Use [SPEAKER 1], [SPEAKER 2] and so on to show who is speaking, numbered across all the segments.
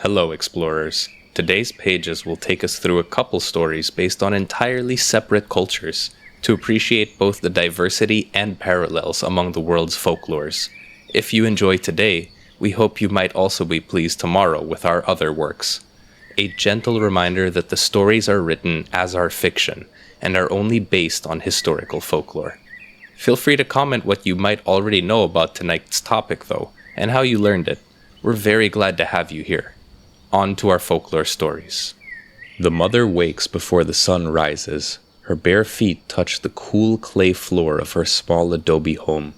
[SPEAKER 1] Hello, explorers. Today's pages will take us through a couple stories based on entirely separate cultures to appreciate both the diversity and parallels among the world's folklores. If you enjoy today, we hope you might also be pleased tomorrow with our other works. A gentle reminder that the stories are written as our fiction and are only based on historical folklore. Feel free to comment what you might already know about tonight's topic, though, and how you learned it. We're very glad to have you here. On to our folklore stories. The mother wakes before the sun rises. Her bare feet touch the cool clay floor of her small adobe home.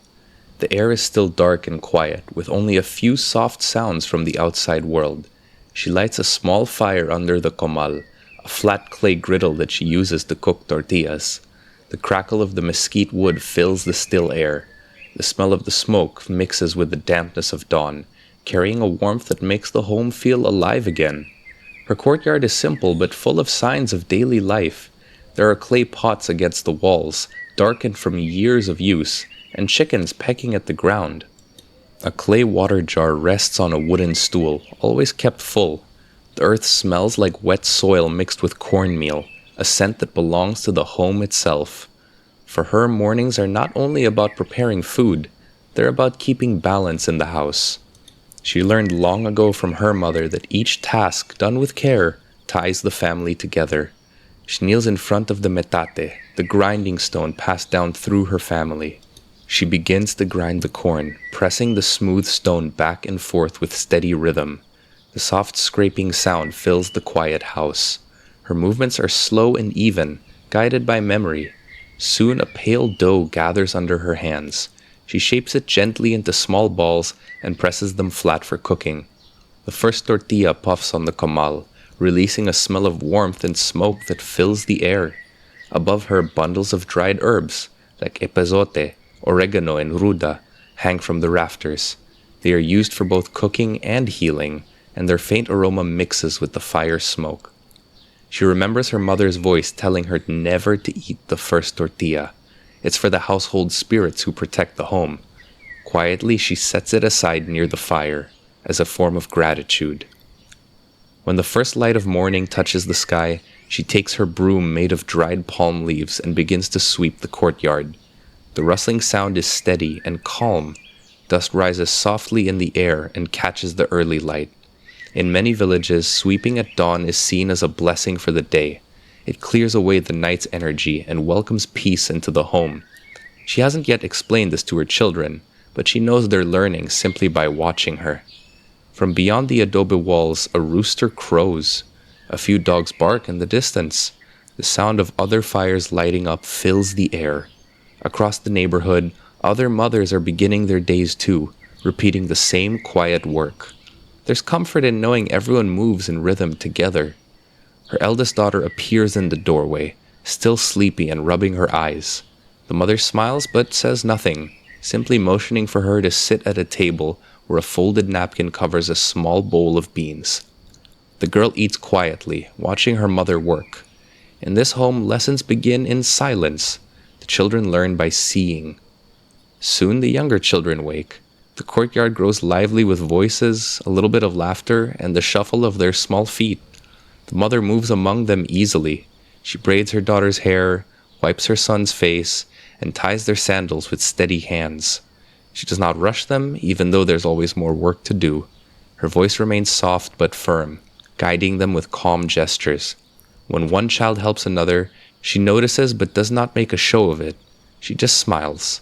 [SPEAKER 1] The air is still dark and quiet, with only a few soft sounds from the outside world. She lights a small fire under the comal, a flat clay griddle that she uses to cook tortillas. The crackle of the mesquite wood fills the still air. The smell of the smoke mixes with the dampness of dawn, carrying a warmth that makes the home feel alive again. Her courtyard is simple but full of signs of daily life. There are clay pots against the walls, darkened from years of use, and chickens pecking at the ground. A clay water jar rests on a wooden stool, always kept full. The earth smells like wet soil mixed with cornmeal, a scent that belongs to the home itself. For her, mornings are not only about preparing food, they're about keeping balance in the house. She learned long ago from her mother that each task done with care ties the family together. She kneels in front of the metate, the grinding stone passed down through her family. She begins to grind the corn, pressing the smooth stone back and forth with steady rhythm. The soft scraping sound fills the quiet house. Her movements are slow and even, guided by memory. Soon a pale dough gathers under her hands. She shapes it gently into small balls and presses them flat for cooking. The first tortilla puffs on the comal, releasing a smell of warmth and smoke that fills the air. Above her, bundles of dried herbs, like epazote, oregano, and ruda, hang from the rafters. They are used for both cooking and healing, and their faint aroma mixes with the fire smoke. She remembers her mother's voice telling her never to eat the first tortilla. It's for the household spirits who protect the home. Quietly, she sets it aside near the fire, as a form of gratitude. When the first light of morning touches the sky, she takes her broom made of dried palm leaves and begins to sweep the courtyard. The rustling sound is steady and calm. Dust rises softly in the air and catches the early light. In many villages, sweeping at dawn is seen as a blessing for the day. It clears away the night's energy and welcomes peace into the home. She hasn't yet explained this to her children, but she knows they're learning simply by watching her. From beyond the adobe walls, a rooster crows. A few dogs bark in the distance. The sound of other fires lighting up fills the air. Across the neighborhood, other mothers are beginning their days too, repeating the same quiet work. There's comfort in knowing everyone moves in rhythm together. Her eldest daughter appears in the doorway, still sleepy and rubbing her eyes. The mother smiles but says nothing, simply motioning for her to sit at a table where a folded napkin covers a small bowl of beans. The girl eats quietly, watching her mother work. In this home, lessons begin in silence. The children learn by seeing. Soon the younger children wake. The courtyard grows lively with voices, a little bit of laughter, and the shuffle of their small feet. The mother moves among them easily. She braids her daughter's hair, wipes her son's face, and ties their sandals with steady hands. She does not rush them, even though there's always more work to do. Her voice remains soft but firm, guiding them with calm gestures. When one child helps another, she notices but does not make a show of it. She just smiles.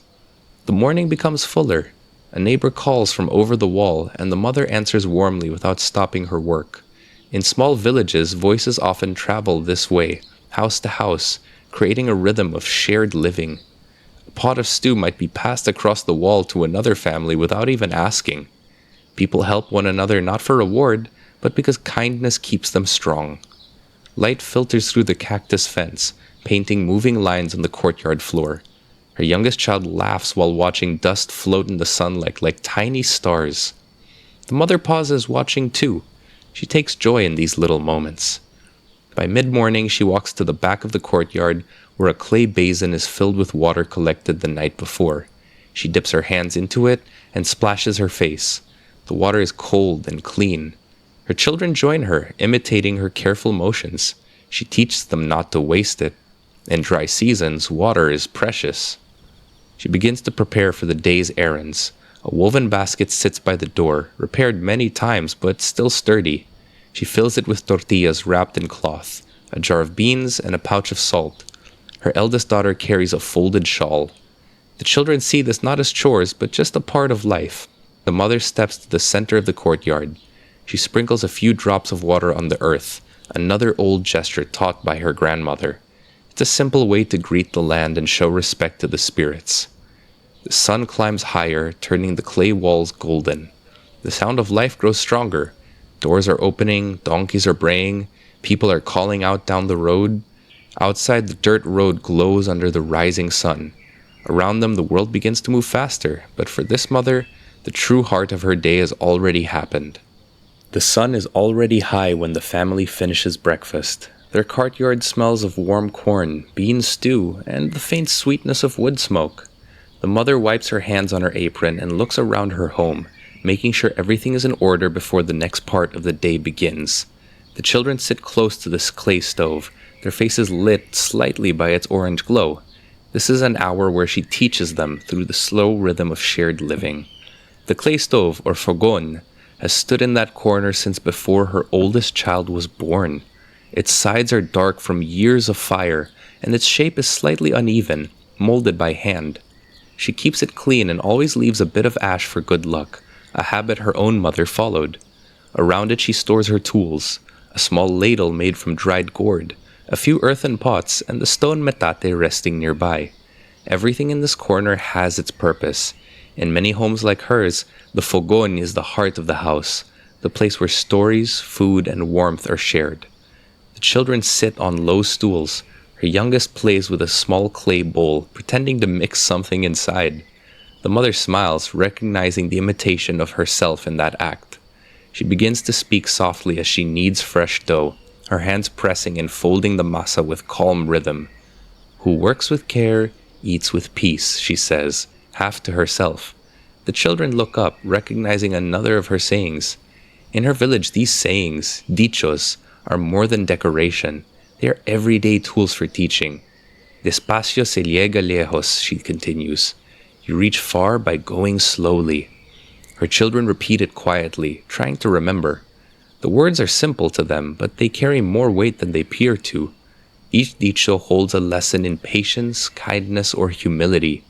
[SPEAKER 1] The morning becomes fuller. A neighbor calls from over the wall, and the mother answers warmly without stopping her work. In small villages, voices often travel this way, house to house, creating a rhythm of shared living. A pot of stew might be passed across the wall to another family without even asking. People help one another not for reward, but because kindness keeps them strong. Light filters through the cactus fence, painting moving lines on the courtyard floor. Her youngest child laughs while watching dust float in the sunlight like tiny stars. The mother pauses, watching too. She takes joy in these little moments. By mid-morning, she walks to the back of the courtyard where a clay basin is filled with water collected the night before. She dips her hands into it and splashes her face. The water is cold and clean. Her children join her, imitating her careful motions. She teaches them not to waste it. In dry seasons, water is precious. She begins to prepare for the day's errands. A woven basket sits by the door, repaired many times but still sturdy. She fills it with tortillas wrapped in cloth, a jar of beans, and a pouch of salt. Her eldest daughter carries a folded shawl. The children see this not as chores, but just a part of life. The mother steps to the center of the courtyard. She sprinkles a few drops of water on the earth, another old gesture taught by her grandmother. It's a simple way to greet the land and show respect to the spirits. The sun climbs higher, turning the clay walls golden. The sound of life grows stronger. Doors are opening, donkeys are braying, people are calling out down the road. Outside, the dirt road glows under the rising sun. Around them, the world begins to move faster, but for this mother, the true heart of her day has already happened. The sun is already high when the family finishes breakfast. Their courtyard smells of warm corn, bean stew, and the faint sweetness of wood smoke. The mother wipes her hands on her apron and looks around her home, making sure everything is in order before the next part of the day begins. The children sit close to this clay stove, their faces lit slightly by its orange glow. This is an hour where she teaches them through the slow rhythm of shared living. The clay stove, or fogon, has stood in that corner since before her oldest child was born. Its sides are dark from years of fire, and its shape is slightly uneven, molded by hand. She keeps it clean and always leaves a bit of ash for good luck, a habit her own mother followed. Around it she stores her tools, a small ladle made from dried gourd, a few earthen pots, and the stone metate resting nearby. Everything in this corner has its purpose. In many homes like hers, the fogon is the heart of the house, the place where stories, food, and warmth are shared. The children sit on low stools. Her youngest plays with a small clay bowl, pretending to mix something inside. The mother smiles, recognizing the imitation of herself in that act. She begins to speak softly as she kneads fresh dough, her hands pressing and folding the masa with calm rhythm. "Who works with care, eats with peace," she says, half to herself. The children look up, recognizing another of her sayings. In her village, these sayings, dichos, are more than decoration. They are everyday tools for teaching. Despacio se llega lejos, she continues. You reach far by going slowly. Her children repeat it quietly, trying to remember. The words are simple to them, but they carry more weight than they appear to. Each dicho holds a lesson in patience, kindness, or humility.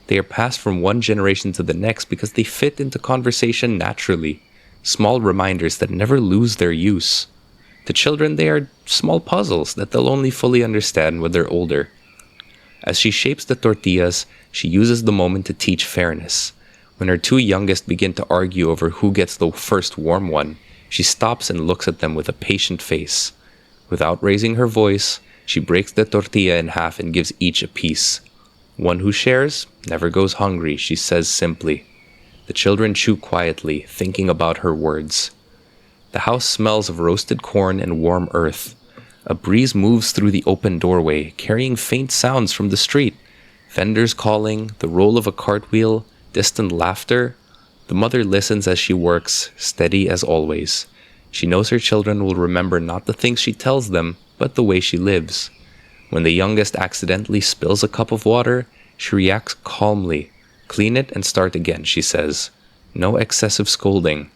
[SPEAKER 1] They are passed from one generation to the next because they fit into conversation naturally, small reminders that never lose their use. To children, they are small puzzles that they'll only fully understand when they're older. As she shapes the tortillas, she uses the moment to teach fairness. When her two youngest begin to argue over who gets the first warm one, she stops and looks at them with a patient face. Without raising her voice, she breaks the tortilla in half and gives each a piece. One who shares never goes hungry, she says simply. The children chew quietly, thinking about her words. The house smells of roasted corn and warm earth. A breeze moves through the open doorway, carrying faint sounds from the street. Vendors calling, the roll of a cartwheel, distant laughter. The mother listens as she works, steady as always. She knows her children will remember not the things she tells them, but the way she lives. When the youngest accidentally spills a cup of water, she reacts calmly. Clean it and start again, she says. No excessive scolding.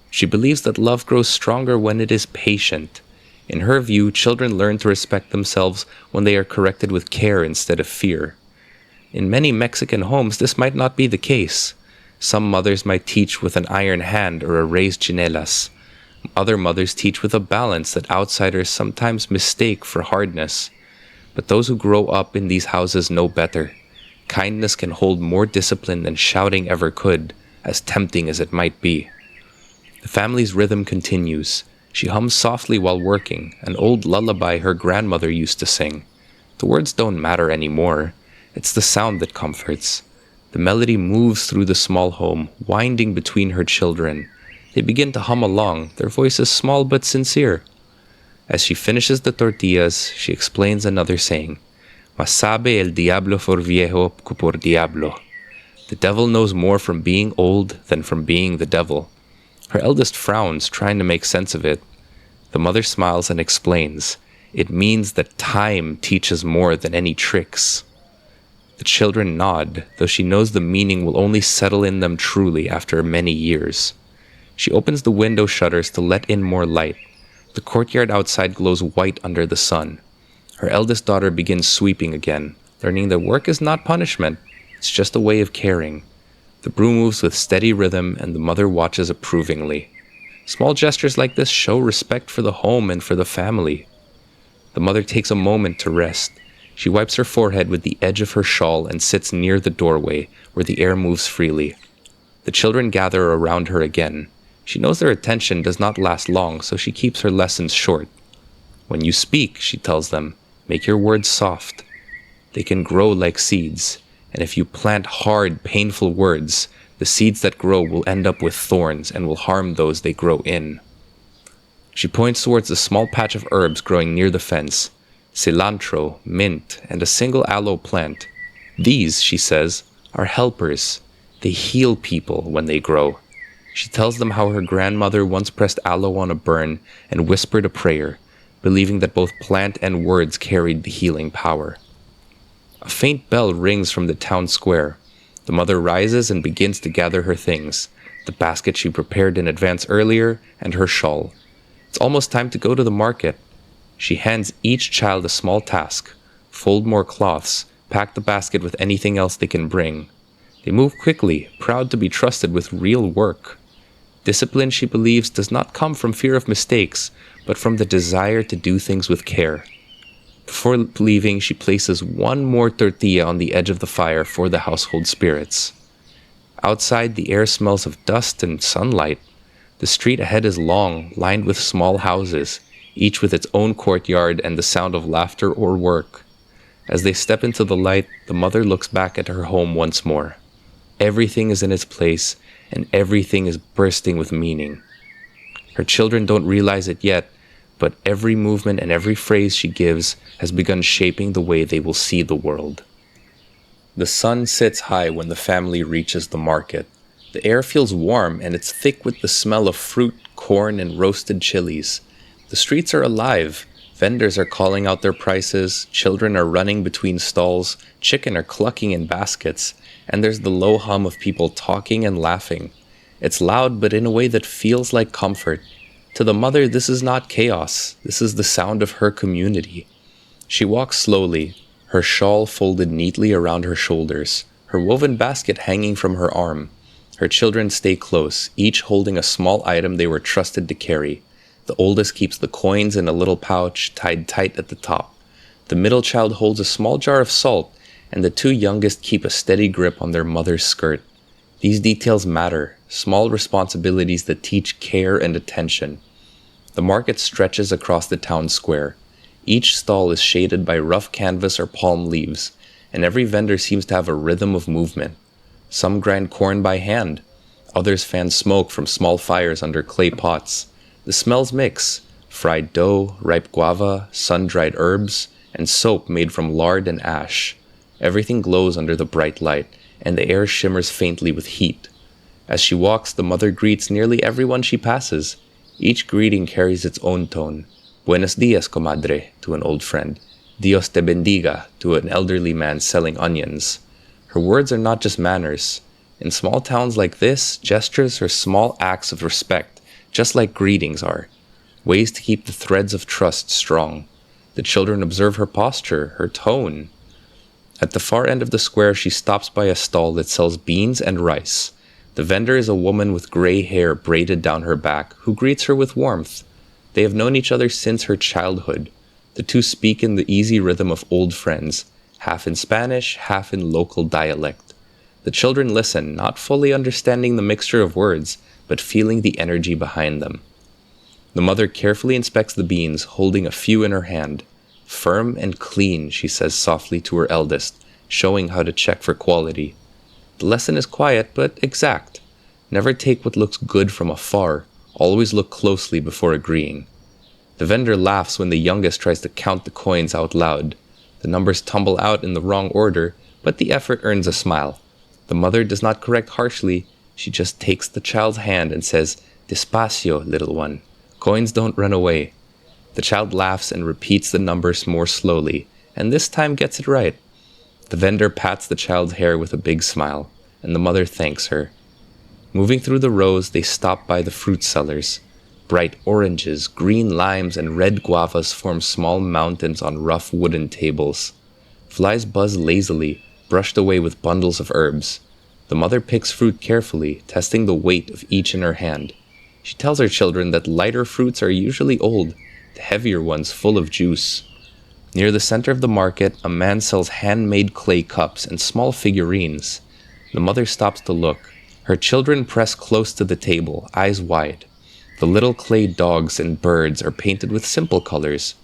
[SPEAKER 1] She believes that love grows stronger when it is patient. In her view, children learn to respect themselves when they are corrected with care instead of fear. In many Mexican homes, this might not be the case. Some mothers might teach with an iron hand or a raised chinelas. Other mothers teach with a balance that outsiders sometimes mistake for hardness. But those who grow up in these houses know better. Kindness can hold more discipline than shouting ever could, as tempting as it might be. The family's rhythm continues. She hums softly while working, an old lullaby her grandmother used to sing. The words don't matter anymore. It's the sound that comforts. The melody moves through the small home, winding between her children. They begin to hum along, their voices small but sincere. As she finishes the tortillas, she explains another saying. Mas sabe el diablo por viejo que por diablo. The devil knows more from being old than from being the devil. Her eldest frowns, trying to make sense of it. The mother smiles and explains, "It means that time teaches more than any tricks." The children nod, though she knows the meaning will only settle in them truly after many years. She opens the window shutters to let in more light. The courtyard outside glows white under the sun. Her eldest daughter begins sweeping again, learning that work is not punishment, it's just a way of caring. The broom moves with steady rhythm, and the mother watches approvingly. Small gestures like this show respect for the home and for the family. The mother takes a moment to rest. She wipes her forehead with the edge of her shawl and sits near the doorway, where the air moves freely. The children gather around her again. She knows their attention does not last long, so she keeps her lessons short. "When you speak," she tells them, "make your words soft. They can grow like seeds, and if you plant hard, painful words, the seeds that grow will end up with thorns and will harm those they grow in." She points towards a small patch of herbs growing near the fence, cilantro, mint, and a single aloe plant. "These," she says, "are helpers. They heal people when they grow." She tells them how her grandmother once pressed aloe on a burn and whispered a prayer, believing that both plant and words carried the healing power. A faint bell rings from the town square. The mother rises and begins to gather her things, the basket she prepared in advance earlier, and her shawl. It's almost time to go to the market. She hands each child a small task: fold more cloths, pack the basket with anything else they can bring. They move quickly, proud to be trusted with real work. Discipline, she believes, does not come from fear of mistakes, but from the desire to do things with care. Before leaving, she places one more tortilla on the edge of the fire for the household spirits. Outside, the air smells of dust and sunlight. The street ahead is long, lined with small houses, each with its own courtyard and the sound of laughter or work. As they step into the light, the mother looks back at her home once more. Everything is in its place, and everything is bursting with meaning. Her children don't realize it yet, but every movement and every phrase she gives has begun shaping the way they will see the world. The sun sits high when the family reaches the market. The air feels warm, and it's thick with the smell of fruit, corn, and roasted chilies. The streets are alive. Vendors are calling out their prices, children are running between stalls, chicken are clucking in baskets, and there's the low hum of people talking and laughing. It's loud, but in a way that feels like comfort. To the mother, this is not chaos. This is the sound of her community. She walks slowly, her shawl folded neatly around her shoulders, her woven basket hanging from her arm. Her children stay close, each holding a small item they were trusted to carry. The oldest keeps the coins in a little pouch tied tight at the top. The middle child holds a small jar of salt, and the two youngest keep a steady grip on their mother's skirt. These details matter, small responsibilities that teach care and attention. The market stretches across the town square. Each stall is shaded by rough canvas or palm leaves, and every vendor seems to have a rhythm of movement. Some grind corn by hand. Others fan smoke from small fires under clay pots. The smells mix: fried dough, ripe guava, sun-dried herbs, and soap made from lard and ash. Everything glows under the bright light, and the air shimmers faintly with heat. As she walks, the mother greets nearly everyone she passes. Each greeting carries its own tone. "Buenos dias, comadre," to an old friend. "Dios te bendiga," to an elderly man selling onions. Her words are not just manners. In small towns like this, gestures are small acts of respect, just like greetings are. Ways to keep the threads of trust strong. The children observe her posture, her tone. At the far end of the square, she stops by a stall that sells beans and rice. The vendor is a woman with gray hair braided down her back, who greets her with warmth. They have known each other since her childhood. The two speak in the easy rhythm of old friends, half in Spanish, half in local dialect. The children listen, not fully understanding the mixture of words, but feeling the energy behind them. The mother carefully inspects the beans, holding a few in her hand. "Firm and clean," she says softly to her eldest, showing how to check for quality. The lesson is quiet, but exact. Never take what looks good from afar. Always look closely before agreeing. The vendor laughs when the youngest tries to count the coins out loud. The numbers tumble out in the wrong order, but the effort earns a smile. The mother does not correct harshly. She just takes the child's hand and says, Despacio, little one. Coins don't run away. The child laughs and repeats the numbers more slowly, and this time gets it right. The vendor pats the child's hair with a big smile, and the mother thanks her. Moving through the rows, they stop by the fruit sellers. Bright oranges, green limes, and red guavas form small mountains on rough wooden tables. Flies buzz lazily, brushed away with bundles of herbs. The mother picks fruit carefully, testing the weight of each in her hand. She tells her children that lighter fruits are usually old, the heavier ones full of juice. Near the center of the market, a man sells handmade clay cups and small figurines. The mother stops to look. Her children press close to the table, eyes wide. The little clay dogs and birds are painted with simple colors,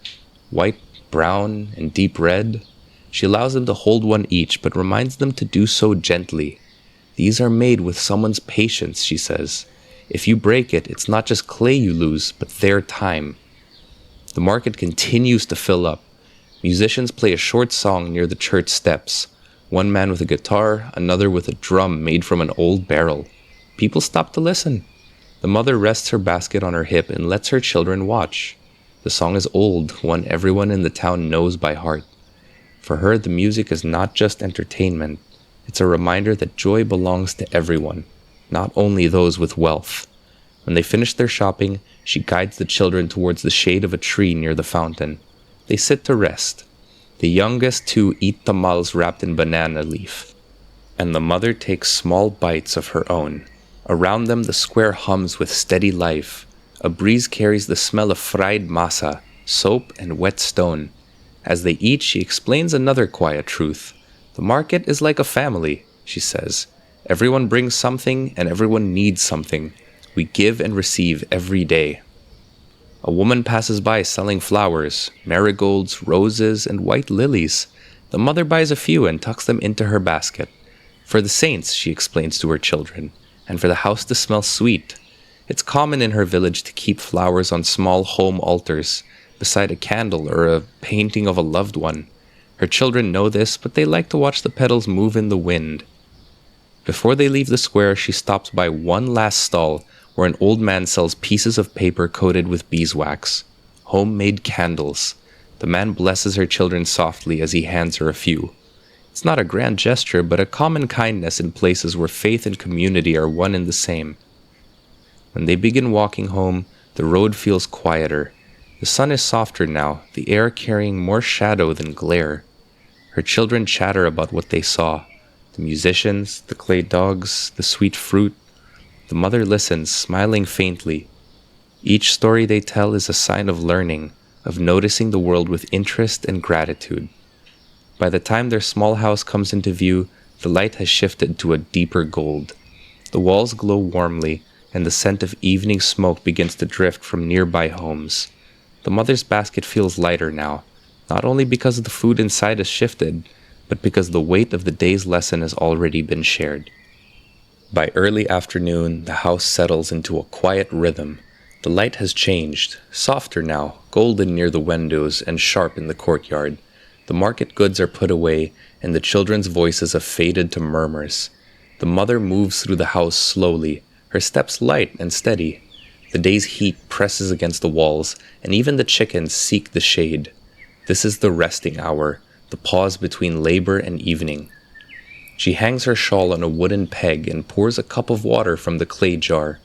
[SPEAKER 1] white, brown, and deep red. She allows them to hold one each, but reminds them to do so gently. These are made with someone's patience, she says. If you break it, it's not just clay you lose, but their time. The market continues to fill up. Musicians play a short song near the church steps. One man with a guitar, another with a drum made from an old barrel. People stop to listen. The mother rests her basket on her hip and lets her children watch. The song is old, one everyone in the town knows by heart. For her, the music is not just entertainment. It's a reminder that joy belongs to everyone, not only those with wealth. When they finish their shopping, she guides the children towards the shade of a tree near the fountain. They sit to rest. The youngest two eat tamales wrapped in banana leaf, and the mother takes small bites of her own. Around them, the square hums with steady life. A breeze carries the smell of fried masa, soap, and wet stone. As they eat, she explains another quiet truth. The market is like a family, she says. Everyone brings something, and everyone needs something. We give and receive every day. A woman passes by selling flowers, marigolds, roses, and white lilies. The mother buys a few and tucks them into her basket. For the saints, she explains to her children, and for the house to smell sweet. It's common in her village to keep flowers on small home altars, beside a candle or a painting of a loved one. Her children know this, but they like to watch the petals move in the wind. Before they leave the square, she stops by one last stall where an old man sells pieces of paper coated with beeswax. Homemade candles. The man blesses her children softly as he hands her a few. It's not a grand gesture, but a common kindness in places where faith and community are one and the same. When they begin walking home, the road feels quieter. The sun is softer now, the air carrying more shadow than glare. Her children chatter about what they saw. The musicians, the clay dogs, the sweet fruit. The mother listens, smiling faintly. Each story they tell is a sign of learning, of noticing the world with interest and gratitude. By the time their small house comes into view, the light has shifted to a deeper gold. The walls glow warmly, and the scent of evening smoke begins to drift from nearby homes. The mother's basket feels lighter now, not only because the food inside has shifted, but because the weight of the day's lesson has already been shared. By early afternoon, the house settles into a quiet rhythm. The light has changed, softer now, golden near the windows and sharp in the courtyard. The market goods are put away, and the children's voices have faded to murmurs. The mother moves through the house slowly, her steps light and steady. The day's heat presses against the walls, and even the chickens seek the shade. This is the resting hour, the pause between labor and evening. She hangs her shawl on a wooden peg and pours a cup of water from the clay jar.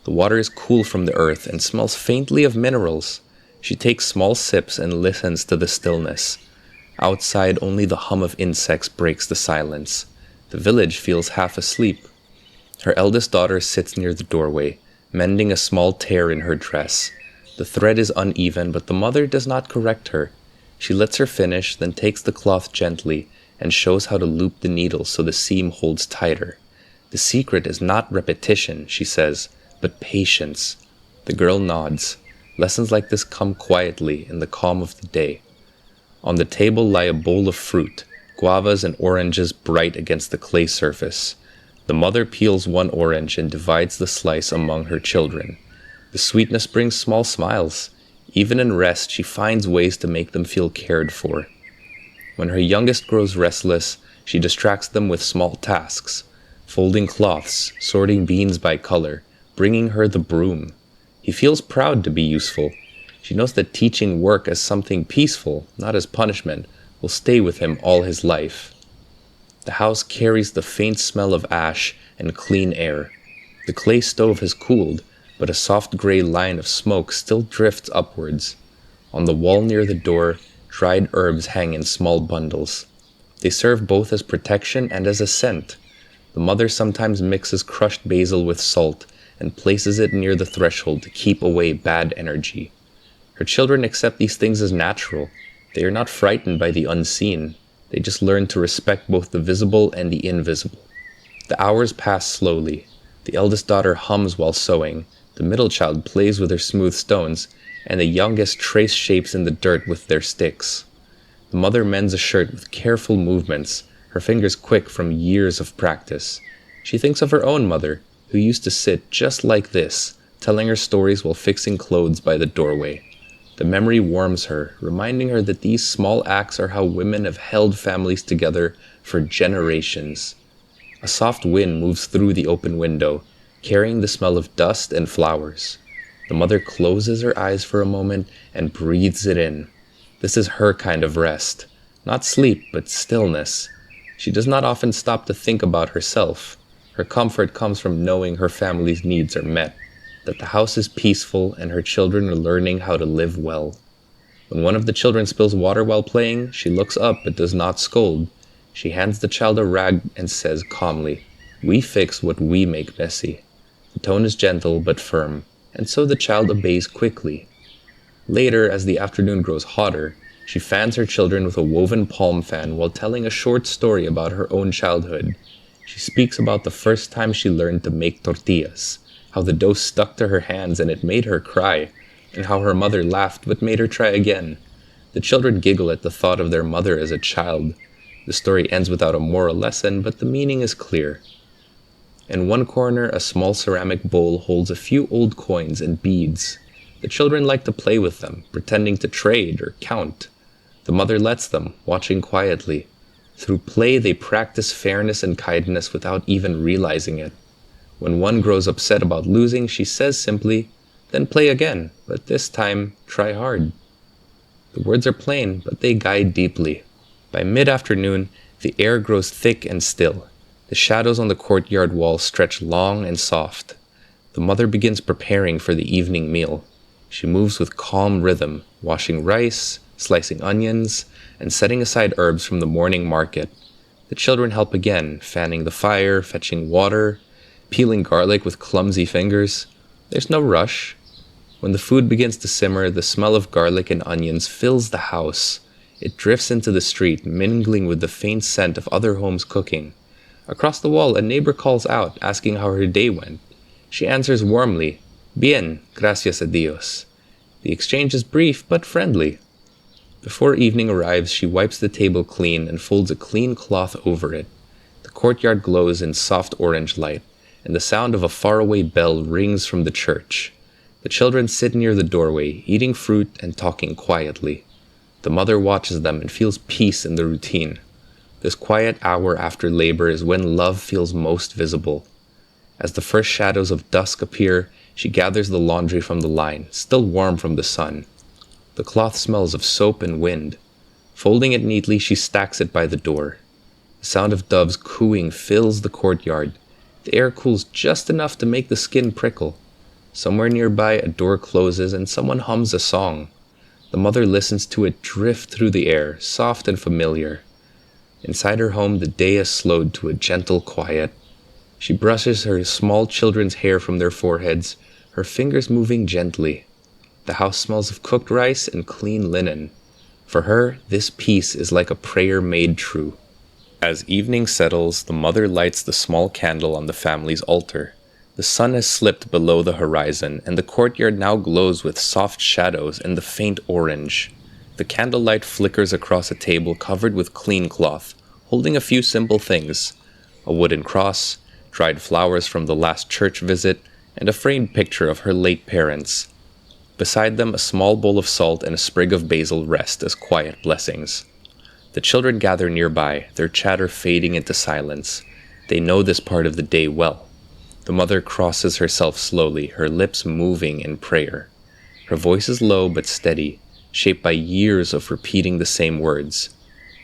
[SPEAKER 1] The water is cool from the earth and smells faintly of minerals. She takes small sips and listens to the stillness. Outside, only the hum of insects breaks the silence. The village feels half asleep. Her eldest daughter sits near the doorway, mending a small tear in her dress. The thread is uneven, but the mother does not correct her. She lets her finish, then takes the cloth gently and shows how to loop the needle so the seam holds tighter. The secret is not repetition, she says, but patience. The girl nods. Lessons like this come quietly in the calm of the day. On the table lie a bowl of fruit, guavas and oranges bright against the clay surface. The mother peels one orange and divides the slice among her children. The sweetness brings small smiles. Even in rest, she finds ways to make them feel cared for. When her youngest grows restless, she distracts them with small tasks, folding cloths, sorting beans by color, bringing her the broom. He feels proud to be useful. She knows that teaching work as something peaceful, not as punishment, will stay with him all his life. The house carries the faint smell of ash and clean air. The clay stove has cooled, but a soft gray line of smoke still drifts upwards. On the wall near the door, dried herbs hang in small bundles. They serve both as protection and as a scent. The mother sometimes mixes crushed basil with salt and places it near the threshold to keep away bad energy. Her children accept these things as natural. They are not frightened by the unseen. They just learn to respect both the visible and the invisible. The hours pass slowly. The eldest daughter hums while sewing. The middle child plays with her smooth stones, and the youngest trace shapes in the dirt with their sticks. The mother mends a shirt with careful movements, her fingers quick from years of practice. She thinks of her own mother, who used to sit just like this, telling her stories while fixing clothes by the doorway. The memory warms her, reminding her that these small acts are how women have held families together for generations. A soft wind moves through the open window, carrying the smell of dust and flowers. The mother closes her eyes for a moment and breathes it in. This is her kind of rest. Not sleep, but stillness. She does not often stop to think about herself. Her comfort comes from knowing her family's needs are met, that the house is peaceful and her children are learning how to live well. When one of the children spills water while playing, she looks up but does not scold. She hands the child a rag and says calmly, "We fix what we make messy." The tone is gentle but firm, and so the child obeys quickly. Later, as the afternoon grows hotter, she fans her children with a woven palm fan while telling a short story about her own childhood. She speaks about the first time she learned to make tortillas, how the dough stuck to her hands and it made her cry, and how her mother laughed but made her try again. The children giggle at the thought of their mother as a child. The story ends without a moral lesson, but the meaning is clear. In one corner, a small ceramic bowl holds a few old coins and beads. The children like to play with them, pretending to trade or count. The mother lets them, watching quietly. Through play, they practice fairness and kindness without even realizing it. When one grows upset about losing, she says simply, "Then play again, but this time, try hard." The words are plain, but they guide deeply. By mid-afternoon, the air grows thick and still. The shadows on the courtyard wall stretch long and soft. The mother begins preparing for the evening meal. She moves with calm rhythm, washing rice, slicing onions, and setting aside herbs from the morning market. The children help again, fanning the fire, fetching water, peeling garlic with clumsy fingers. There's no rush. When the food begins to simmer, the smell of garlic and onions fills the house. It drifts into the street, mingling with the faint scent of other homes cooking. Across the wall, a neighbor calls out, asking how her day went. She answers warmly, "Bien, gracias a Dios." The exchange is brief but friendly. Before evening arrives, she wipes the table clean and folds a clean cloth over it. The courtyard glows in soft orange light, and the sound of a faraway bell rings from the church. The children sit near the doorway, eating fruit and talking quietly. The mother watches them and feels peace in the routine. This quiet hour after labor is when love feels most visible. As the first shadows of dusk appear, she gathers the laundry from the line, still warm from the sun. The cloth smells of soap and wind. Folding it neatly, she stacks it by the door. The sound of doves cooing fills the courtyard. The air cools just enough to make the skin prickle. Somewhere nearby, a door closes and someone hums a song. The mother listens to it drift through the air, soft and familiar. Inside her home, the day is slowed to a gentle quiet. She brushes her small children's hair from their foreheads, her fingers moving gently. The house smells of cooked rice and clean linen. For her, this peace is like a prayer made true. As evening settles, the mother lights the small candle on the family's altar. The sun has slipped below the horizon, and the courtyard now glows with soft shadows and the faint orange. The candlelight flickers across a table covered with clean cloth, holding a few simple things: a wooden cross, dried flowers from the last church visit, and a framed picture of her late parents. Beside them, a small bowl of salt and a sprig of basil rest as quiet blessings. The children gather nearby, their chatter fading into silence. They know this part of the day well. The mother crosses herself slowly, her lips moving in prayer. Her voice is low but steady, shaped by years of repeating the same words.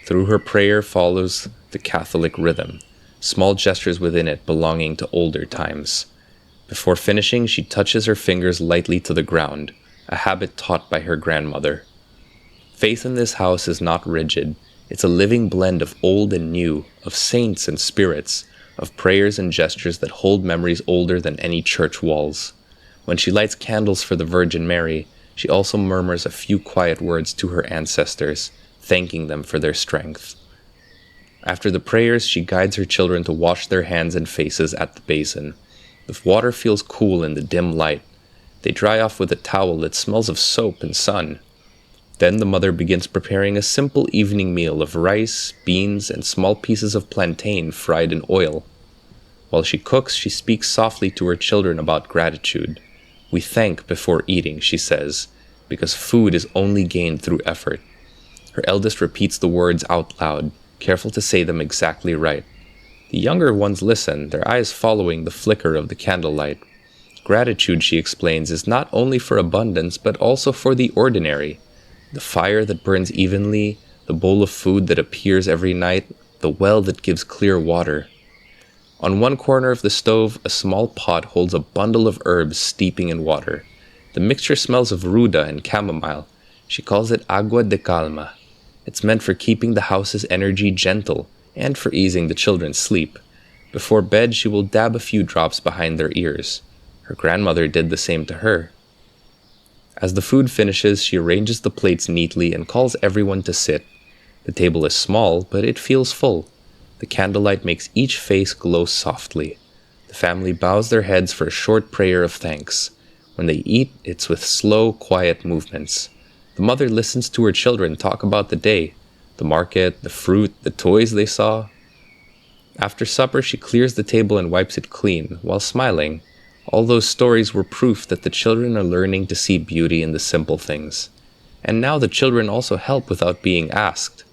[SPEAKER 1] Through her prayer follows the Catholic rhythm, small gestures within it belonging to older times. Before finishing, she touches her fingers lightly to the ground, a habit taught by her grandmother. Faith in this house is not rigid. It's a living blend of old and new, of saints and spirits, of prayers and gestures that hold memories older than any church walls. When she lights candles for the Virgin Mary, she also murmurs a few quiet words to her ancestors, thanking them for their strength. After the prayers, she guides her children to wash their hands and faces at the basin. The water feels cool in the dim light. They dry off with a towel that smells of soap and sun. Then the mother begins preparing a simple evening meal of rice, beans, and small pieces of plantain fried in oil. While she cooks, she speaks softly to her children about gratitude. "We thank before eating," she says, "because food is only gained through effort." Her eldest repeats the words out loud, careful to say them exactly right. The younger ones listen, their eyes following the flicker of the candlelight. Gratitude, she explains, is not only for abundance, but also for the ordinary. The fire that burns evenly, the bowl of food that appears every night, the well that gives clear water. On one corner of the stove, a small pot holds a bundle of herbs steeping in water. The mixture smells of ruda and chamomile. She calls it agua de calma. It's meant for keeping the house's energy gentle and for easing the children's sleep. Before bed, she will dab a few drops behind their ears. Her grandmother did the same to her. As the food finishes, she arranges the plates neatly and calls everyone to sit. The table is small, but it feels full. The candlelight makes each face glow softly. The family bows their heads for a short prayer of thanks. When they eat, it's with slow, quiet movements. The mother listens to her children talk about the day, the market, the fruit, the toys they saw. After supper, she clears the table and wipes it clean, while smiling. All those stories were proof that the children are learning to see beauty in the simple things. And now the children also help without being asked.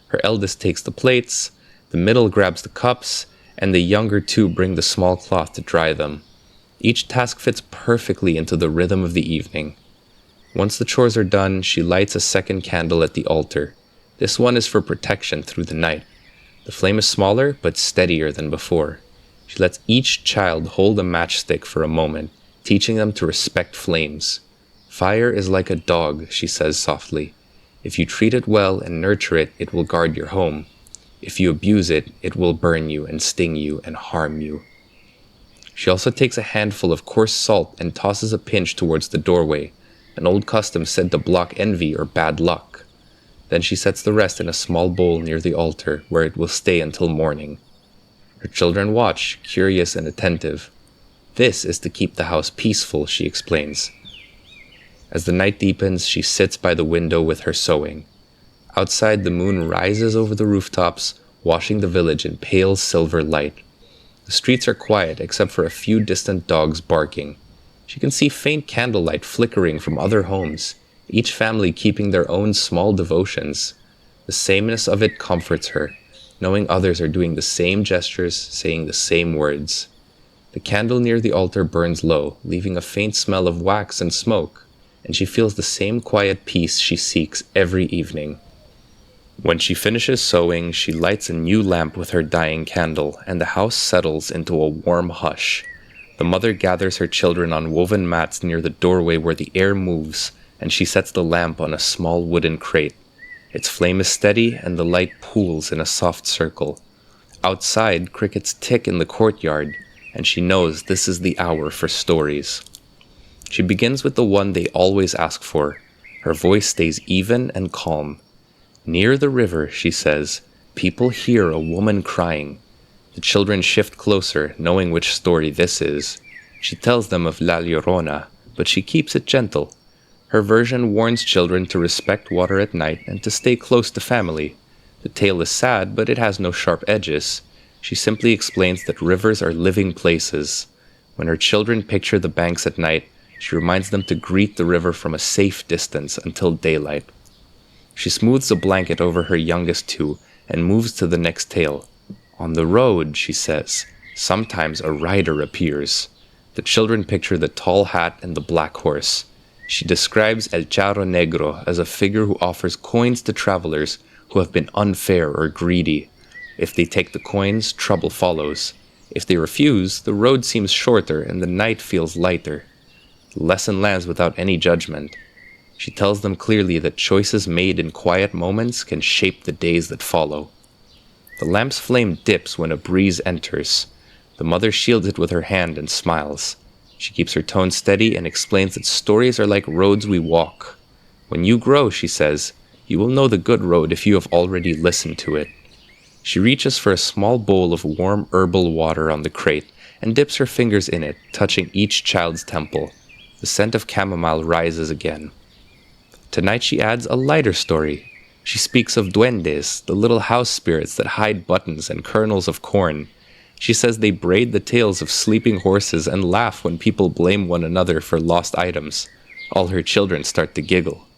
[SPEAKER 1] Her eldest takes the plates, the middle grabs the cups, and the younger two bring the small cloth to dry them. Each task fits perfectly into the rhythm of the evening. Once the chores are done, she lights a second candle at the altar. This one is for protection through the night. The flame is smaller, but steadier than before. She lets each child hold a matchstick for a moment, teaching them to respect flames. "Fire is like a dog," she says softly. "If you treat it well and nurture it, it will guard your home. If you abuse it, it will burn you and sting you and harm you." She also takes a handful of coarse salt and tosses a pinch towards the doorway, an old custom said to block envy or bad luck. Then she sets the rest in a small bowl near the altar, where it will stay until morning. Her children watch, curious and attentive. "This is to keep the house peaceful," she explains. As the night deepens, she sits by the window with her sewing. Outside, the moon rises over the rooftops, washing the village in pale silver light. The streets are quiet, except for a few distant dogs barking. She can see faint candlelight flickering from other homes, each family keeping their own small devotions. The sameness of it comforts her, knowing others are doing the same gestures, saying the same words. The candle near the altar burns low, leaving a faint smell of wax and smoke, and she feels the same quiet peace she seeks every evening. When she finishes sewing, she lights a new lamp with her dying candle, and the house settles into a warm hush. The mother gathers her children on woven mats near the doorway where the air moves, and she sets the lamp on a small wooden crate. Its flame is steady, and the light pools in a soft circle. Outside, crickets tick in the courtyard, and she knows this is the hour for stories. She begins with the one they always ask for. Her voice stays even and calm. "Near the river," she says, "people hear a woman crying." The children shift closer, knowing which story this is. She tells them of La Llorona, but she keeps it gentle. Her version warns children to respect water at night and to stay close to family. The tale is sad, but it has no sharp edges. She simply explains that rivers are living places. When her children picture the banks at night, she reminds them to greet the river from a safe distance until daylight. She smooths a blanket over her youngest two and moves to the next tale. "On the road," she says, Sometimes a rider appears. The children picture the tall hat and the black horse. She describes El Charro Negro as a figure who offers coins to travelers who have been unfair or greedy. If they take the coins, trouble follows. If they refuse, the road seems shorter and the night feels lighter. The lesson lands without any judgment. She tells them clearly that choices made in quiet moments can shape the days that follow. The lamp's flame dips when a breeze enters. The mother shields it with her hand and smiles. She keeps her tone steady and explains that stories are like roads we walk. When you grow, she says, you will know the good road if you have already listened to it. She reaches for a small bowl of warm herbal water on the crate and dips her fingers in it, touching each child's temple. The scent of chamomile rises again. Tonight she adds a lighter story. She speaks of duendes, the little house spirits that hide buttons and kernels of corn. She says they braid the tails of sleeping horses and laugh when people blame one another for lost items. All her children start to giggle.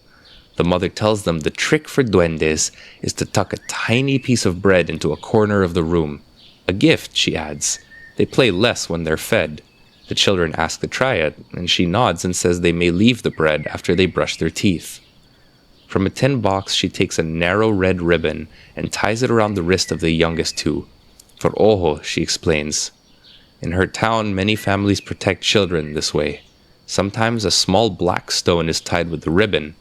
[SPEAKER 1] The mother tells them the trick for duendes is to tuck a tiny piece of bread into a corner of the room. A gift, she adds. They play less when they're fed. The children ask to try it, and she nods and says they may leave the bread after they brush their teeth. From a tin box, she takes a narrow red ribbon and ties it around the wrist of the youngest two. For ojo, she explains. In her town, many families protect children this way. Sometimes a small black stone is tied with the ribbon.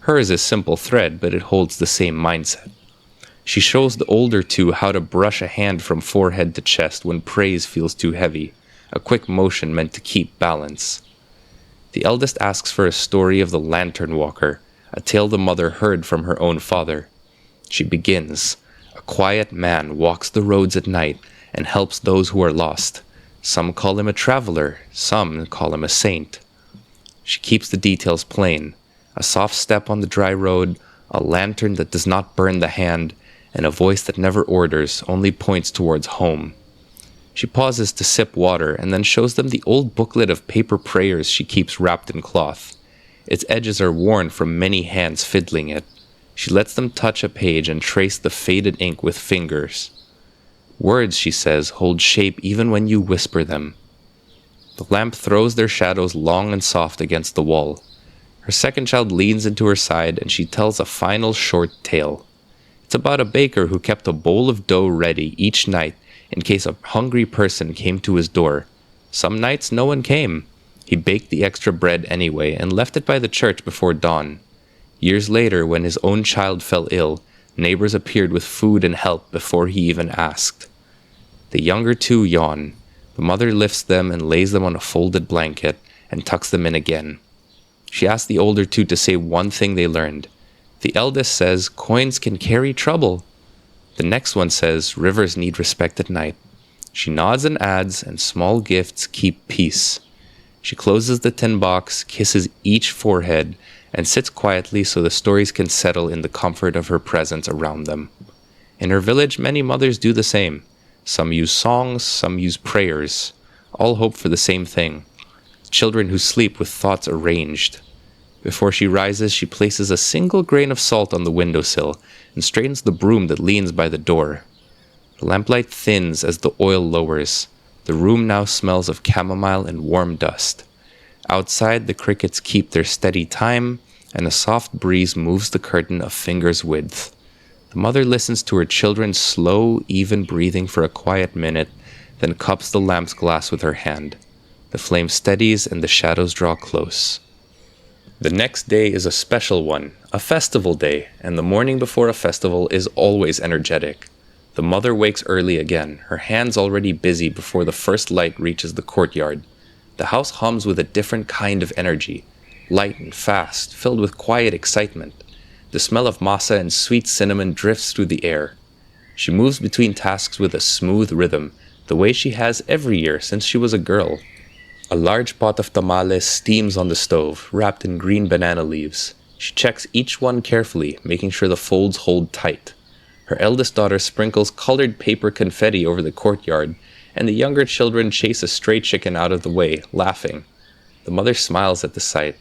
[SPEAKER 1] Hers is simple thread, but it holds the same mindset. She shows the older two how to brush a hand from forehead to chest when praise feels too heavy, a quick motion meant to keep balance. The eldest asks for a story of the lantern walker, a tale the mother heard from her own father. She begins. A quiet man walks the roads at night and helps those who are lost. Some call him a traveler, some call him a saint. She keeps the details plain. A soft step on the dry road, a lantern that does not burn the hand, and a voice that never orders, only points towards home. She pauses to sip water and then shows them the old booklet of paper prayers she keeps wrapped in cloth. Its edges are worn from many hands fiddling it. She lets them touch a page and trace the faded ink with fingers. Words, she says, hold shape even when you whisper them. The lamp throws their shadows long and soft against the wall. Her second child leans into her side and she tells a final short tale. It's about a baker who kept a bowl of dough ready each night in case a hungry person came to his door. Some nights no one came. He baked the extra bread anyway and left it by the church before dawn. Years later, when his own child fell ill, neighbors appeared with food and help before he even asked. The younger two yawn. The mother lifts them and lays them on a folded blanket and tucks them in again. She asks the older two to say one thing they learned. The eldest says, coins can carry trouble. The next one says, rivers need respect at night. She nods and adds, and small gifts keep peace. She closes the tin box, kisses each forehead, and sits quietly so the stories can settle in the comfort of her presence around them. In her village, many mothers do the same. Some use songs, some use prayers. All hope for the same thing. Children who sleep with thoughts arranged. Before she rises, she places a single grain of salt on the windowsill and straightens the broom that leans by the door. The lamplight thins as the oil lowers. The room now smells of chamomile and warm dust. Outside, the crickets keep their steady time, and a soft breeze moves the curtain a finger's width. The mother listens to her children's slow, even breathing for a quiet minute, then cups the lamp's glass with her hand. The flame steadies and the shadows draw close. The next day is a special one, a festival day, and the morning before a festival is always energetic. The mother wakes early again, her hands already busy before the first light reaches the courtyard. The house hums with a different kind of energy, light and fast, filled with quiet excitement. The smell of masa and sweet cinnamon drifts through the air. She moves between tasks with a smooth rhythm, the way she has every year since she was a girl. A large pot of tamales steams on the stove, wrapped in green banana leaves. She checks each one carefully, making sure the folds hold tight. Her eldest daughter sprinkles colored paper confetti over the courtyard, and the younger children chase a stray chicken out of the way, laughing. The mother smiles at the sight.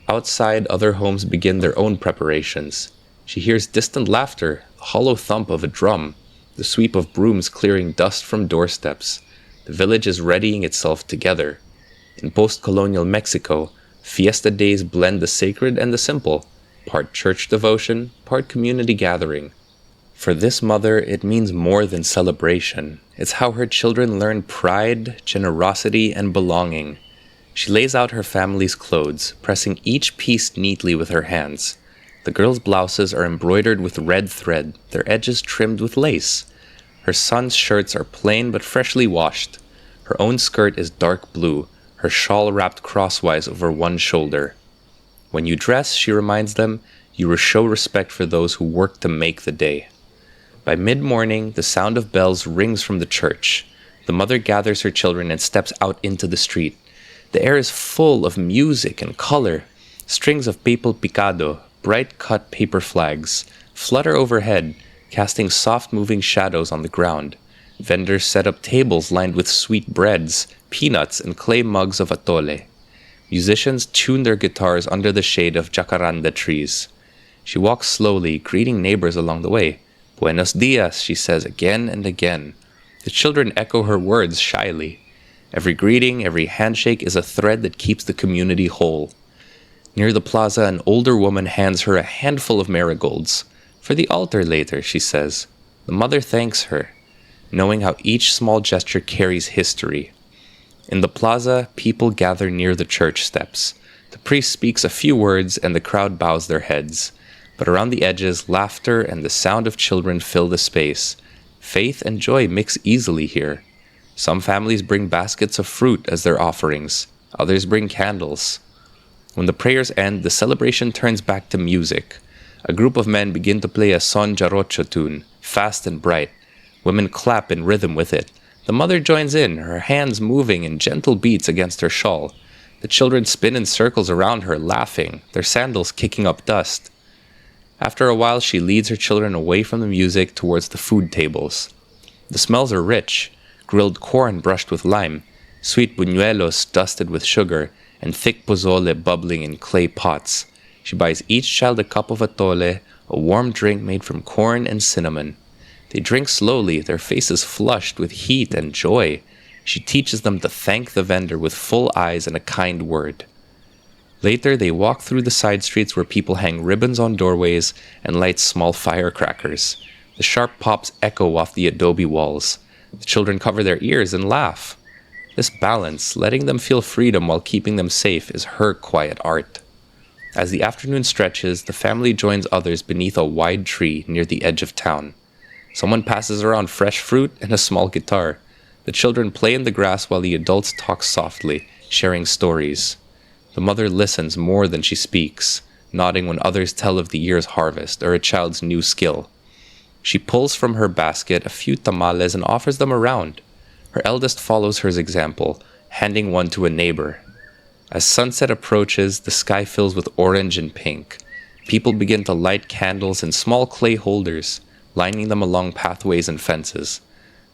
[SPEAKER 1] Outside, other homes begin their own preparations. She hears distant laughter, the hollow thump of a drum, the sweep of brooms clearing dust from doorsteps. The village is readying itself together. In post-colonial Mexico, fiesta days blend the sacred and the simple, part church devotion, part community gathering. For this mother, it means more than celebration. It's how her children learn pride, generosity, and belonging. She lays out her family's clothes, pressing each piece neatly with her hands. The girls' blouses are embroidered with red thread, their edges trimmed with lace. Her son's shirts are plain but freshly washed. Her own skirt is dark blue, her shawl wrapped crosswise over one shoulder. When you dress, she reminds them, you will show respect for those who work to make the day. By mid-morning, the sound of bells rings from the church. The mother gathers her children and steps out into the street. The air is full of music and color. Strings of papel picado, bright-cut paper flags, flutter overhead, casting soft-moving shadows on the ground. Vendors set up tables lined with sweet breads, peanuts, and clay mugs of atole. Musicians tune their guitars under the shade of jacaranda trees. She walks slowly, greeting neighbors along the way. Buenos dias, she says again and again. The children echo her words shyly. Every greeting, every handshake is a thread that keeps the community whole. Near the plaza, an older woman hands her a handful of marigolds. For the altar later, she says. The mother thanks her, knowing how each small gesture carries history. In the plaza, people gather near the church steps. The priest speaks a few words and the crowd bows their heads. But around the edges, laughter and the sound of children fill the space. Faith and joy mix easily here. Some families bring baskets of fruit as their offerings. Others bring candles. When the prayers end, the celebration turns back to music. A group of men begin to play a son jarocho tune, fast and bright. Women clap in rhythm with it. The mother joins in, her hands moving in gentle beats against her shawl. The children spin in circles around her, laughing, their sandals kicking up dust. After a while, she leads her children away from the music towards the food tables. The smells are rich: grilled corn brushed with lime, sweet buñuelos dusted with sugar, and thick pozole bubbling in clay pots. She buys each child a cup of atole, a warm drink made from corn and cinnamon. They drink slowly, their faces flushed with heat and joy. She teaches them to thank the vendor with full eyes and a kind word. Later, they walk through the side streets where people hang ribbons on doorways and light small firecrackers. The sharp pops echo off the adobe walls. The children cover their ears and laugh. This balance, letting them feel freedom while keeping them safe, is her quiet art. As the afternoon stretches, the family joins others beneath a wide tree near the edge of town. Someone passes around fresh fruit and a small guitar. The children play in the grass while the adults talk softly, sharing stories. The mother listens more than she speaks, nodding when others tell of the year's harvest or a child's new skill. She pulls from her basket a few tamales and offers them around. Her eldest follows her example, handing one to a neighbor. As sunset approaches, the sky fills with orange and pink. People begin to light candles in small clay holders, lining them along pathways and fences.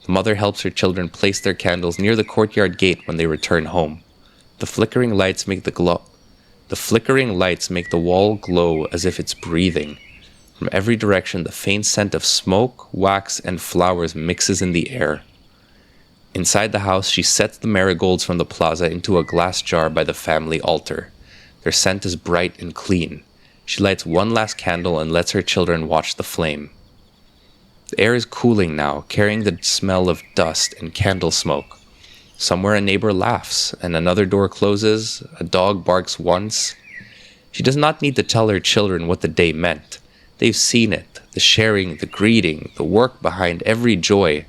[SPEAKER 1] The mother helps her children place their candles near the courtyard gate when they return home. The flickering lights make the wall glow as if it's breathing. From every direction, the faint scent of smoke, wax, and flowers mixes in the air. Inside the house, she sets the marigolds from the plaza into a glass jar by the family altar. Their scent is bright and clean. She lights one last candle and lets her children watch the flame. The air is cooling now, carrying the smell of dust and candle smoke. Somewhere a neighbor laughs, and another door closes, a dog barks once. She does not need to tell her children what the day meant. They've seen it, the sharing, the greeting, the work behind every joy.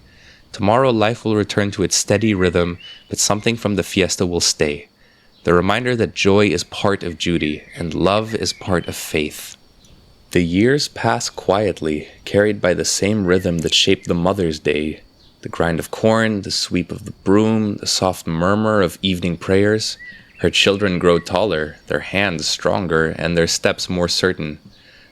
[SPEAKER 1] Tomorrow life will return to its steady rhythm, but something from the fiesta will stay. The reminder that joy is part of duty, and love is part of faith. The years pass quietly, carried by the same rhythm that shaped the Mother's Day. The grind of corn, the sweep of the broom, the soft murmur of evening prayers. Her children grow taller, their hands stronger, and their steps more certain.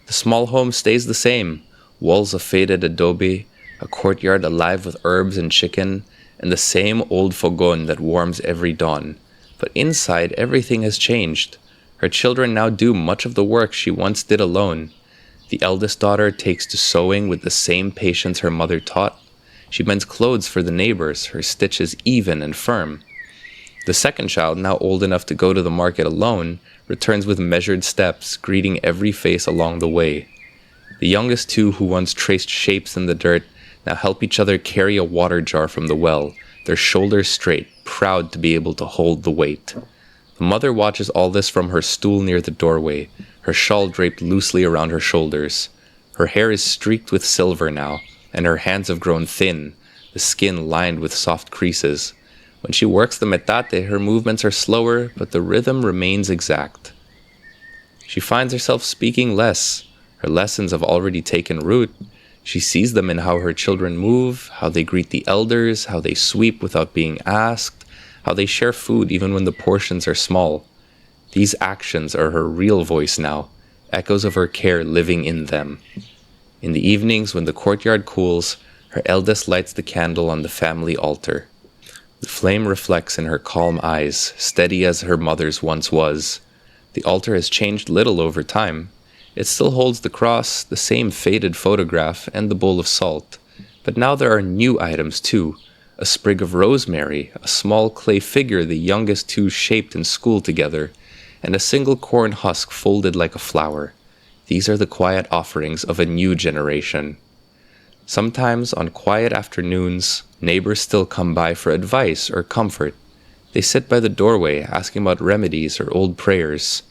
[SPEAKER 1] The small home stays the same, walls of faded adobe, a courtyard alive with herbs and chicken, and the same old fogon that warms every dawn. But inside, everything has changed. Her children now do much of the work she once did alone. The eldest daughter takes to sewing with the same patience her mother taught. She mends clothes for the neighbors, her stitches even and firm. The second child, now old enough to go to the market alone, returns with measured steps, greeting every face along the way. The youngest two, who once traced shapes in the dirt, now help each other carry a water jar from the well, their shoulders straight, proud to be able to hold the weight. The mother watches all this from her stool near the doorway, her shawl draped loosely around her shoulders. Her hair is streaked with silver now, and her hands have grown thin, the skin lined with soft creases. When she works the metate, her movements are slower, but the rhythm remains exact. She finds herself speaking less. Her lessons have already taken root. She sees them in how her children move, how they greet the elders, how they sweep without being asked, how they share food even when the portions are small. These actions are her real voice now, echoes of her care living in them. In the evenings, when the courtyard cools, her eldest lights the candle on the family altar. The flame reflects in her calm eyes, steady as her mother's once was. The altar has changed little over time. It still holds the cross, the same faded photograph, and the bowl of salt. But now there are new items too. A sprig of rosemary, a small clay figure the youngest two shaped in school together, and a single corn husk folded like a flower. These are the quiet offerings of a new generation. Sometimes, on quiet afternoons, neighbors still come by for advice or comfort. They sit by the doorway, asking about remedies or old prayers.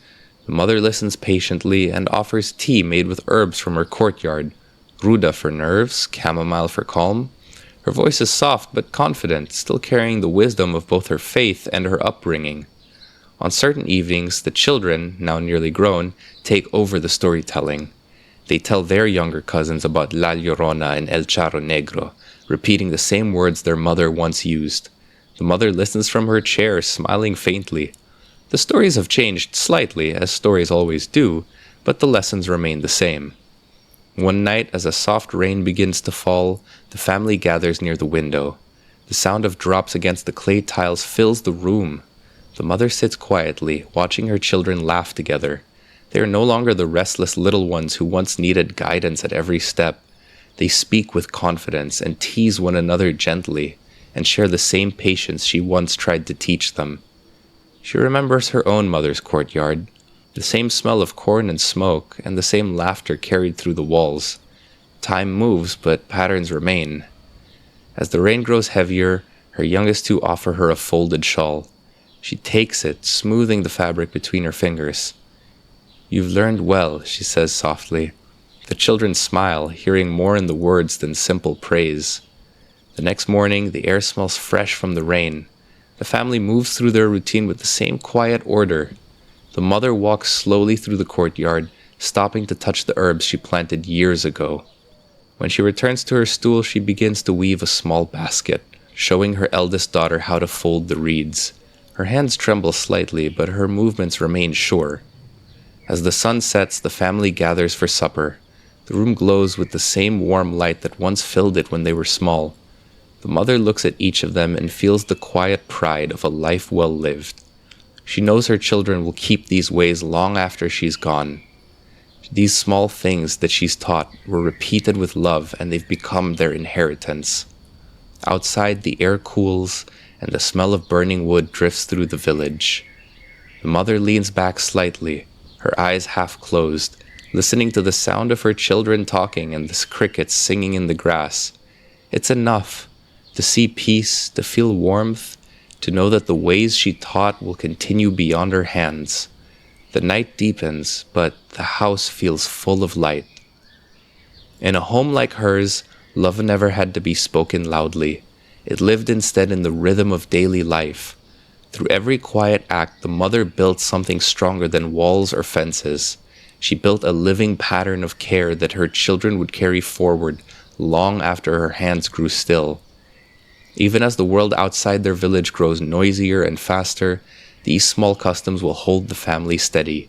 [SPEAKER 1] The mother listens patiently and offers tea made with herbs from her courtyard, ruda for nerves, chamomile for calm. Her voice is soft but confident, still carrying the wisdom of both her faith and her upbringing. On certain evenings, the children, now nearly grown, take over the storytelling. They tell their younger cousins about La Llorona and El Charro Negro, repeating the same words their mother once used. The mother listens from her chair, smiling faintly. The stories have changed slightly, as stories always do, but the lessons remain the same. One night, as a soft rain begins to fall, the family gathers near the window. The sound of drops against the clay tiles fills the room. The mother sits quietly, watching her children laugh together. They are no longer the restless little ones who once needed guidance at every step. They speak with confidence and tease one another gently, and share the same patience she once tried to teach them. She remembers her own mother's courtyard, the same smell of corn and smoke, and the same laughter carried through the walls. Time moves, but patterns remain. As the rain grows heavier, her youngest two offer her a folded shawl. She takes it, smoothing the fabric between her fingers. "You've learned well," she says softly. The children smile, hearing more in the words than simple praise. The next morning, the air smells fresh from the rain. The family moves through their routine with the same quiet order. The mother walks slowly through the courtyard, stopping to touch the herbs she planted years ago. When she returns to her stool, she begins to weave a small basket, showing her eldest daughter how to fold the reeds. Her hands tremble slightly, but her movements remain sure. As the sun sets, the family gathers for supper. The room glows with the same warm light that once filled it when they were small. The mother looks at each of them and feels the quiet pride of a life well lived. She knows her children will keep these ways long after she's gone. These small things that she's taught were repeated with love, and they've become their inheritance. Outside, the air cools, and the smell of burning wood drifts through the village. The mother leans back slightly, her eyes half closed, listening to the sound of her children talking and the crickets singing in the grass. It's enough to see peace, to feel warmth, to know that the ways she taught will continue beyond her hands. The night deepens, but the house feels full of light. In a home like hers, love never had to be spoken loudly. It lived instead in the rhythm of daily life. Through every quiet act, the mother built something stronger than walls or fences. She built a living pattern of care that her children would carry forward long after her hands grew still. Even as the world outside their village grows noisier and faster, these small customs will hold the family steady.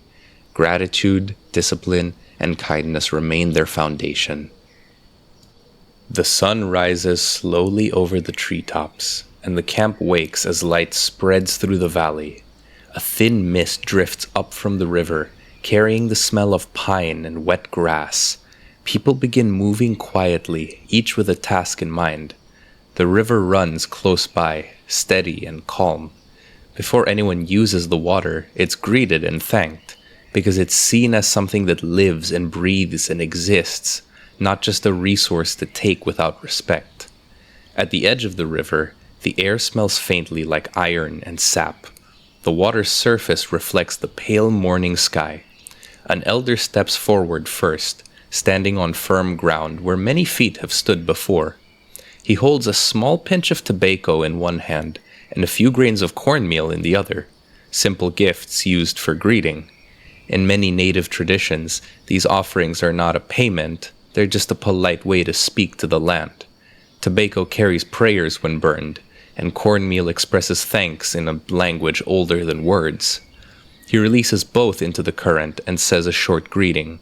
[SPEAKER 1] Gratitude, discipline, and kindness remain their foundation. The sun rises slowly over the treetops, and the camp wakes as light spreads through the valley. A thin mist drifts up from the river, carrying the smell of pine and wet grass. People begin moving quietly, each with a task in mind. The river runs close by, steady and calm. Before anyone uses the water, it's greeted and thanked, because it's seen as something that lives and breathes and exists, not just a resource to take without respect. At the edge of the river, the air smells faintly like iron and sap. The water's surface reflects the pale morning sky. An elder steps forward first, standing on firm ground where many feet have stood before. He holds a small pinch of tobacco in one hand and a few grains of cornmeal in the other, simple gifts used for greeting. In many native traditions, these offerings are not a payment, they're just a polite way to speak to the land. Tobacco carries prayers when burned, and cornmeal expresses thanks in a language older than words. He releases both into the current and says a short greeting.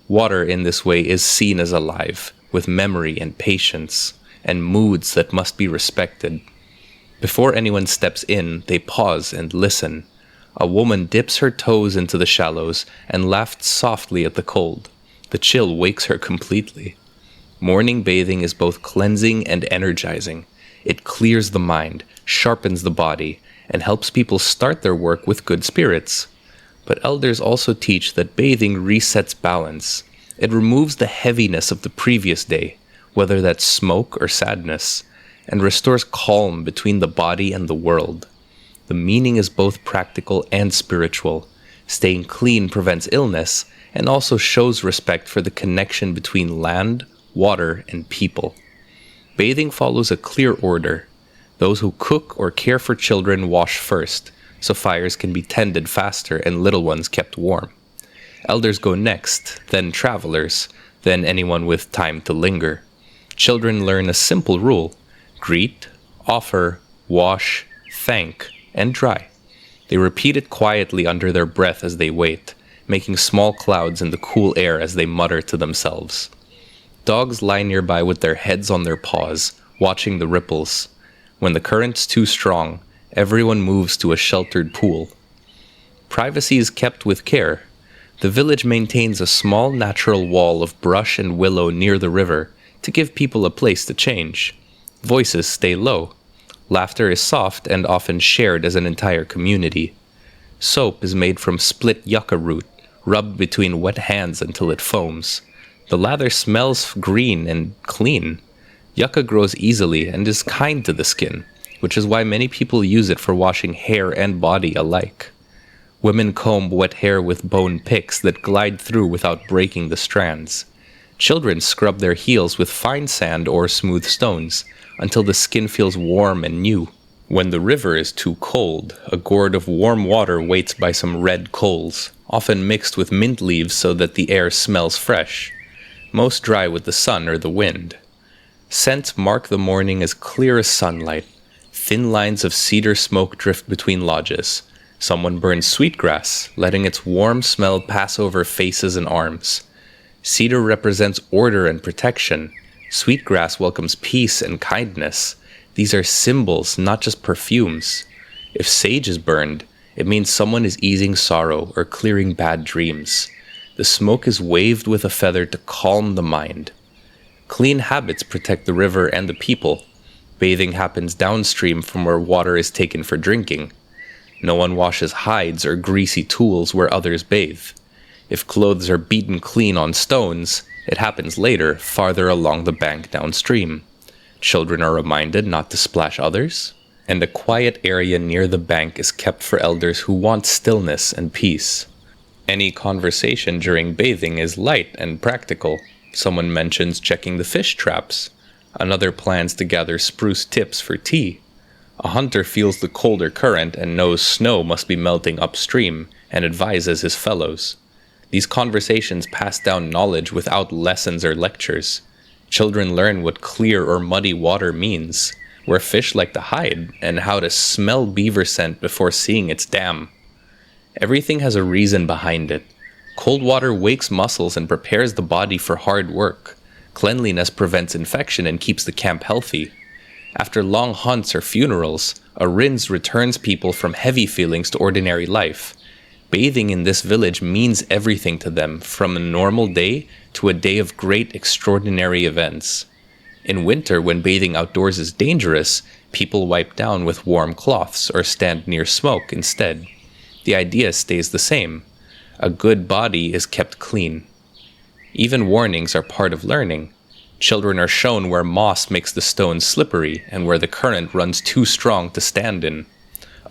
[SPEAKER 1] Water in this way is seen as alive, with memory and patience, and moods that must be respected. Before anyone steps in, they pause and listen. A woman dips her toes into the shallows and laughs softly at the cold. The chill wakes her completely. Morning bathing is both cleansing and energizing. It clears the mind, sharpens the body, and helps people start their work with good spirits. But elders also teach that bathing resets balance. It removes the heaviness of the previous day, whether that's smoke or sadness, and restores calm between the body and the world. The meaning is both practical and spiritual. Staying clean prevents illness and also shows respect for the connection between land, water, and people. Bathing follows a clear order. Those who cook or care for children wash first, so fires can be tended faster and little ones kept warm. Elders go next, then travelers, then anyone with time to linger. Children learn a simple rule: greet, offer, wash, thank, and dry. They repeat it quietly under their breath as they wait, making small clouds in the cool air as they mutter to themselves. Dogs lie nearby with their heads on their paws, watching the ripples. When the current's too strong, everyone moves to a sheltered pool. Privacy is kept with care. The village maintains a small natural wall of brush and willow near the river to give people a place to change. Voices stay low. Laughter is soft and often shared as an entire community. Soap is made from split yucca root, rubbed between wet hands until it foams. The lather smells green and clean. Yucca grows easily and is kind to the skin, which is why many people use it for washing hair and body alike. Women comb wet hair with bone picks that glide through without breaking the strands. Children scrub their heels with fine sand or smooth stones until the skin feels warm and new. When the river is too cold, a gourd of warm water waits by some red coals, often mixed with mint leaves so that the air smells fresh. Most dry with the sun or the wind. Scents mark the morning as clear as sunlight. Thin lines of cedar smoke drift between lodges. Someone burns sweetgrass, letting its warm smell pass over faces and arms. Cedar represents order and protection. Sweetgrass welcomes peace and kindness. These are symbols, not just perfumes. If sage is burned, it means someone is easing sorrow or clearing bad dreams. The smoke is waved with a feather to calm the mind. Clean habits protect the river and the people. Bathing happens downstream from where water is taken for drinking. No one washes hides or greasy tools where others bathe. If clothes are beaten clean on stones, it happens later, farther along the bank downstream. Children are reminded not to splash others, and a quiet area near the bank is kept for elders who want stillness and peace. Any conversation during bathing is light and practical. Someone mentions checking the fish traps. Another plans to gather spruce tips for tea. A hunter feels the colder current and knows snow must be melting upstream and advises his fellows. These conversations pass down knowledge without lessons or lectures. Children learn what clear or muddy water means, where fish like to hide, and how to smell beaver scent before seeing its dam. Everything has a reason behind it. Cold water wakes muscles and prepares the body for hard work. Cleanliness prevents infection and keeps the camp healthy. After long hunts or funerals, a rinse returns people from heavy feelings to ordinary life. Bathing in this village means everything to them, from a normal day to a day of great extraordinary events. In winter, when bathing outdoors is dangerous, people wipe down with warm cloths or stand near smoke instead. The idea stays the same. A good body is kept clean. Even warnings are part of learning. Children are shown where moss makes the stones slippery and where the current runs too strong to stand in.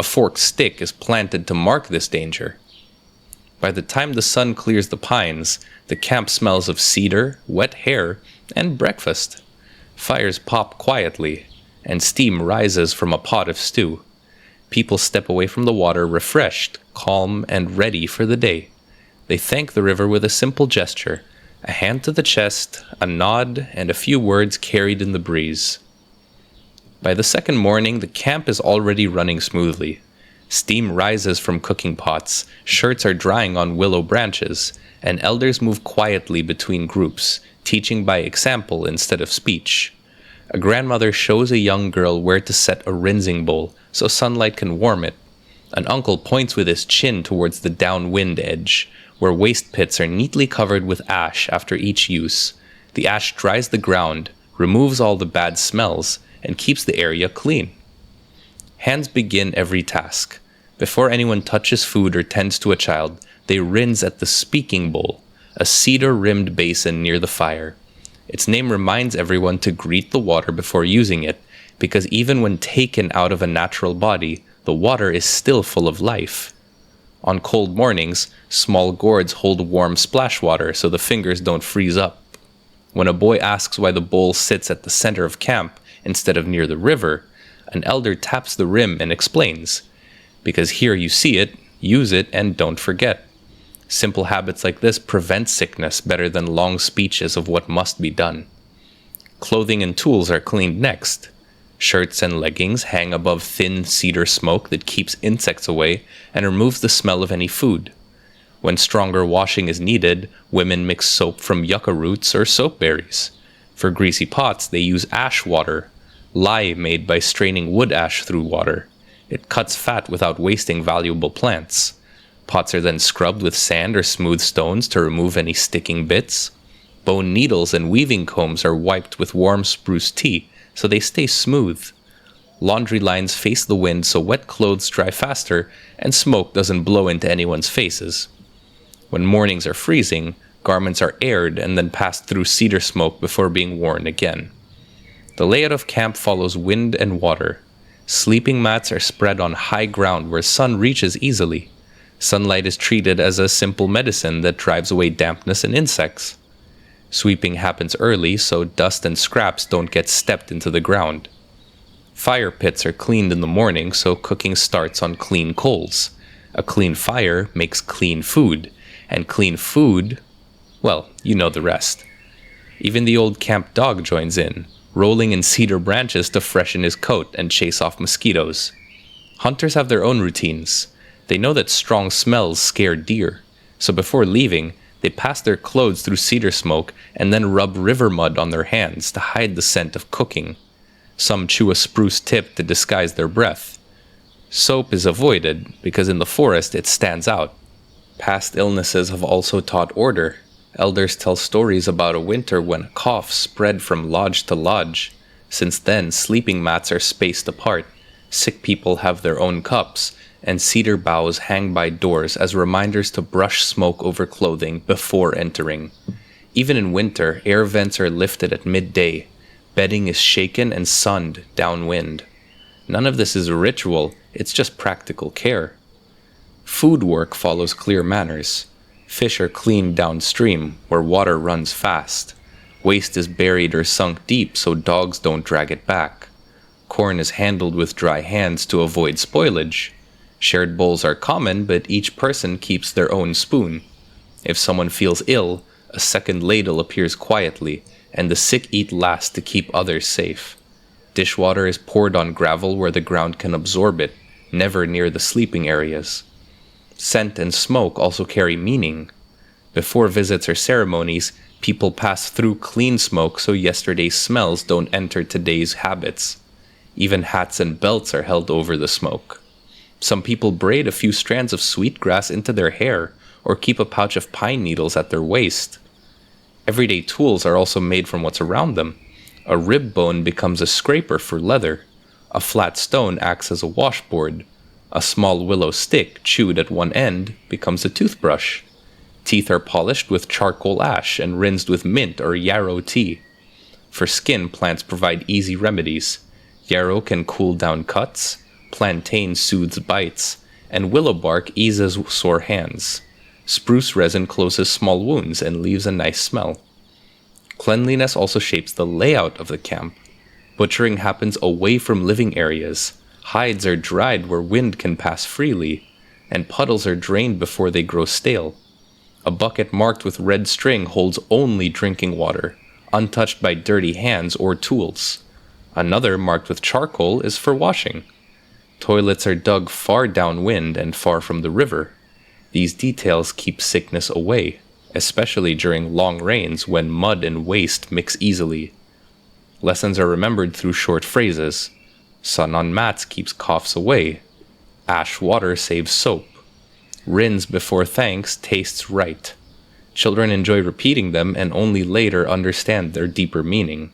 [SPEAKER 1] A forked stick is planted to mark this danger. By the time the sun clears the pines, the camp smells of cedar, wet hair, and breakfast. Fires pop quietly, and steam rises from a pot of stew. People step away from the water refreshed, calm, and ready for the day. They thank the river with a simple gesture, a hand to the chest, a nod, and a few words carried in the breeze. By the second morning, the camp is already running smoothly. Steam rises from cooking pots, shirts are drying on willow branches, and elders move quietly between groups, teaching by example instead of speech. A grandmother shows a young girl where to set a rinsing bowl so sunlight can warm it. An uncle points with his chin towards the downwind edge, where waste pits are neatly covered with ash after each use. The ash dries the ground, removes all the bad smells, and keeps the area clean. Hands begin every task. Before anyone touches food or tends to a child, they rinse at the speaking bowl, a cedar-rimmed basin near the fire. Its name reminds everyone to greet the water before using it, because even when taken out of a natural body, the water is still full of life. On cold mornings, small gourds hold warm splash water so the fingers don't freeze up. When a boy asks why the bowl sits at the center of camp instead of near the river, an elder taps the rim and explains, because here you see it, use it, and don't forget. Simple habits like this prevent sickness better than long speeches of what must be done. Clothing and tools are cleaned next. Shirts and leggings hang above thin cedar smoke that keeps insects away and removes the smell of any food. When stronger washing is needed, women mix soap from yucca roots or soap berries. For greasy pots, they use ash water, lye made by straining wood ash through water. It cuts fat without wasting valuable plants. Pots are then scrubbed with sand or smooth stones to remove any sticking bits. Bone needles and weaving combs are wiped with warm spruce tea so they stay smooth. Laundry lines face the wind so wet clothes dry faster and smoke doesn't blow into anyone's faces. When mornings are freezing, garments are aired and then passed through cedar smoke before being worn again. The layout of camp follows wind and water. Sleeping mats are spread on high ground where sun reaches easily. Sunlight is treated as a simple medicine that drives away dampness and insects. Sweeping happens early so dust and scraps don't get stepped into the ground. Fire pits are cleaned in the morning so cooking starts on clean coals. A clean fire makes clean food, and clean food, well, you know the rest. Even the old camp dog joins in, rolling in cedar branches to freshen his coat and chase off mosquitoes. Hunters have their own routines. They know that strong smells scare deer, so before leaving, they pass their clothes through cedar smoke and then rub river mud on their hands to hide the scent of cooking. Some chew a spruce tip to disguise their breath. Soap is avoided because in the forest it stands out. Past illnesses have also taught order. Elders tell stories about a winter when a cough spread from lodge to lodge. Since then, sleeping mats are spaced apart. Sick people have their own cups, and cedar boughs hang by doors as reminders to brush smoke over clothing before entering. Even in winter, air vents are lifted at midday. Bedding is shaken and sunned downwind. None of this is a ritual, it's just practical care. Food work follows clear manners. Fish are cleaned downstream, where water runs fast. Waste is buried or sunk deep so dogs don't drag it back. Corn is handled with dry hands to avoid spoilage. Shared bowls are common, but each person keeps their own spoon. If someone feels ill, a second ladle appears quietly, and the sick eat last to keep others safe. Dishwater is poured on gravel where the ground can absorb it, never near the sleeping areas. Scent and smoke also carry meaning. Before visits or ceremonies, people pass through clean smoke so yesterday's smells don't enter today's habits. Even hats and belts are held over the smoke. Some people braid a few strands of sweetgrass into their hair or keep a pouch of pine needles at their waist. Everyday tools are also made from what's around them. A rib bone becomes a scraper for leather. A flat stone acts as a washboard. A small willow stick, chewed at one end, becomes a toothbrush. Teeth are polished with charcoal ash and rinsed with mint or yarrow tea. For skin, plants provide easy remedies. Yarrow can cool down cuts, plantain soothes bites, and willow bark eases sore hands. Spruce resin closes small wounds and leaves a nice smell. Cleanliness also shapes the layout of the camp. Butchering happens away from living areas. Hides are dried where wind can pass freely, and puddles are drained before they grow stale. A bucket marked with red string holds only drinking water, untouched by dirty hands or tools. Another, marked with charcoal, is for washing. Toilets are dug far downwind and far from the river. These details keep sickness away, especially during long rains when mud and waste mix easily. Lessons are remembered through short phrases. Sun on mats keeps coughs away. Ash water saves soap. Rinse before thanks tastes right. Children enjoy repeating them and only later understand their deeper meaning.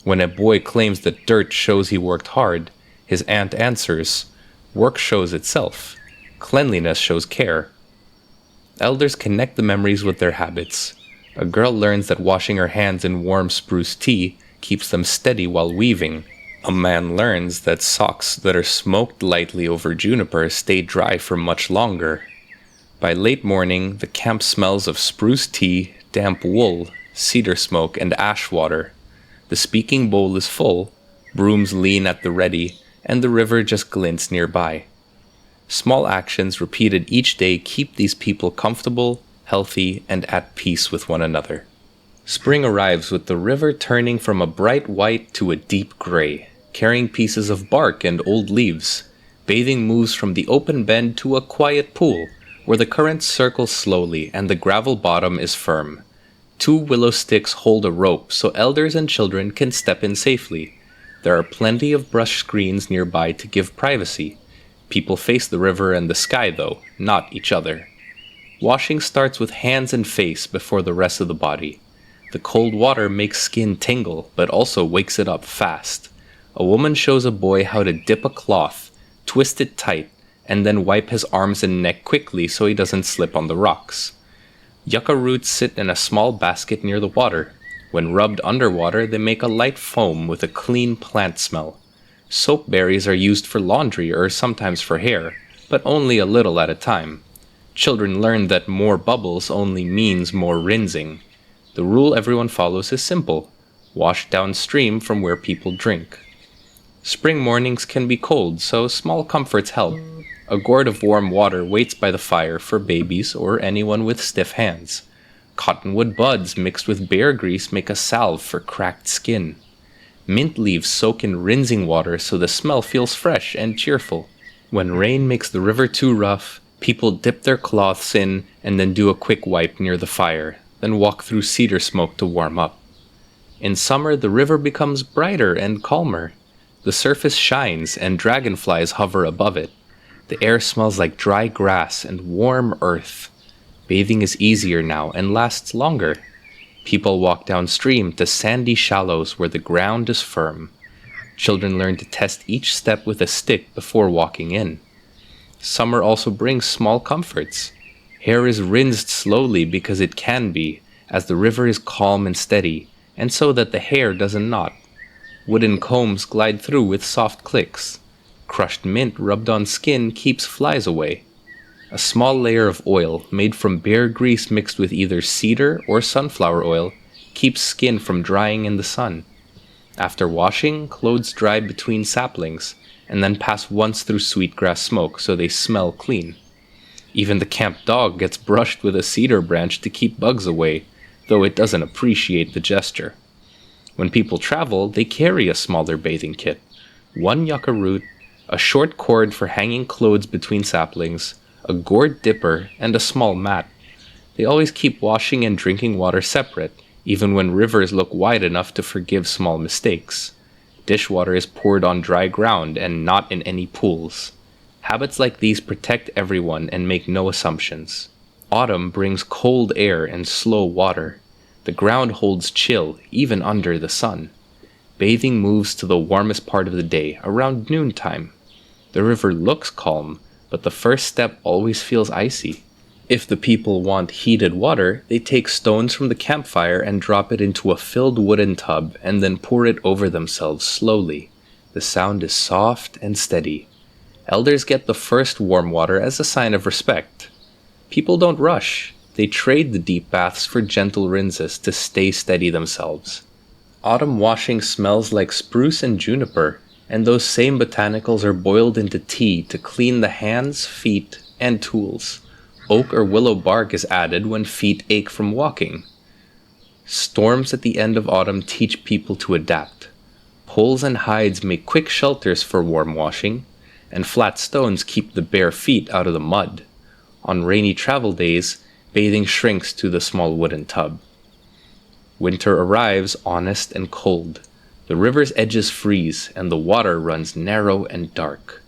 [SPEAKER 1] When a boy claims that dirt shows he worked hard, his aunt answers, "Work shows itself. Cleanliness shows care." Elders connect the memories with their habits. A girl learns that washing her hands in warm spruce tea keeps them steady while weaving. A man learns that socks that are smoked lightly over juniper stay dry for much longer. By late morning, the camp smells of spruce tea, damp wool, cedar smoke, and ash water. The speaking bowl is full, brooms lean at the ready, and the river just glints nearby. Small actions repeated each day keep these people comfortable, healthy, and at peace with one another. Spring arrives with the river turning from a bright white to a deep gray, carrying pieces of bark and old leaves. Bathing moves from the open bend to a quiet pool, where the current circles slowly and the gravel bottom is firm. 2 willow sticks hold a rope so elders and children can step in safely. There are plenty of brush screens nearby to give privacy. People face the river and the sky, though, not each other. Washing starts with hands and face before the rest of the body. The cold water makes skin tingle, but also wakes it up fast. A woman shows a boy how to dip a cloth, twist it tight, and then wipe his arms and neck quickly so he doesn't slip on the rocks. Yucca roots sit in a small basket near the water. When rubbed underwater, they make a light foam with a clean plant smell. Soap berries are used for laundry or sometimes for hair, but only a little at a time. Children learn that more bubbles only means more rinsing. The rule everyone follows is simple: wash downstream from where people drink. Spring mornings can be cold, so small comforts help. A gourd of warm water waits by the fire for babies or anyone with stiff hands. Cottonwood buds mixed with bear grease make a salve for cracked skin. Mint leaves soak in rinsing water so the smell feels fresh and cheerful. When rain makes the river too rough, people dip their cloths in and then do a quick wipe near the fire, then walk through cedar smoke to warm up. In summer, the river becomes brighter and calmer. The surface shines and dragonflies hover above it. The air smells like dry grass and warm earth. Bathing is easier now and lasts longer. People walk downstream to sandy shallows where the ground is firm. Children learn to test each step with a stick before walking in. Summer also brings small comforts. Hair is rinsed slowly because it can be, as the river is calm and steady, and so that the hair doesn't knot. Wooden combs glide through with soft clicks. Crushed mint rubbed on skin keeps flies away. A small layer of oil, made from bear grease mixed with either cedar or sunflower oil, keeps skin from drying in the sun. After washing, clothes dry between saplings, and then pass once through sweetgrass smoke so they smell clean. Even the camp dog gets brushed with a cedar branch to keep bugs away, though it doesn't appreciate the gesture. When people travel, they carry a smaller bathing kit: 1 yucca root, a short cord for hanging clothes between saplings, a gourd dipper, and a small mat. They always keep washing and drinking water separate, even when rivers look wide enough to forgive small mistakes. Dishwater is poured on dry ground and not in any pools. Habits like these protect everyone and make no assumptions. Autumn brings cold air and slow water. The ground holds chill, even under the sun. Bathing moves to the warmest part of the day, around noontime. The river looks calm, but the first step always feels icy. If the people want heated water, they take stones from the campfire and drop it into a filled wooden tub and then pour it over themselves slowly. The sound is soft and steady. Elders get the first warm water as a sign of respect. People don't rush. They trade the deep baths for gentle rinses to stay steady themselves. Autumn washing smells like spruce and juniper, and those same botanicals are boiled into tea to clean the hands, feet, and tools. Oak or willow bark is added when feet ache from walking. Storms at the end of autumn teach people to adapt. Poles and hides make quick shelters for warm washing, and flat stones keep the bare feet out of the mud. On rainy travel days, bathing shrinks to the small wooden tub. Winter arrives honest and cold. The river's edges freeze, and the water runs narrow and dark.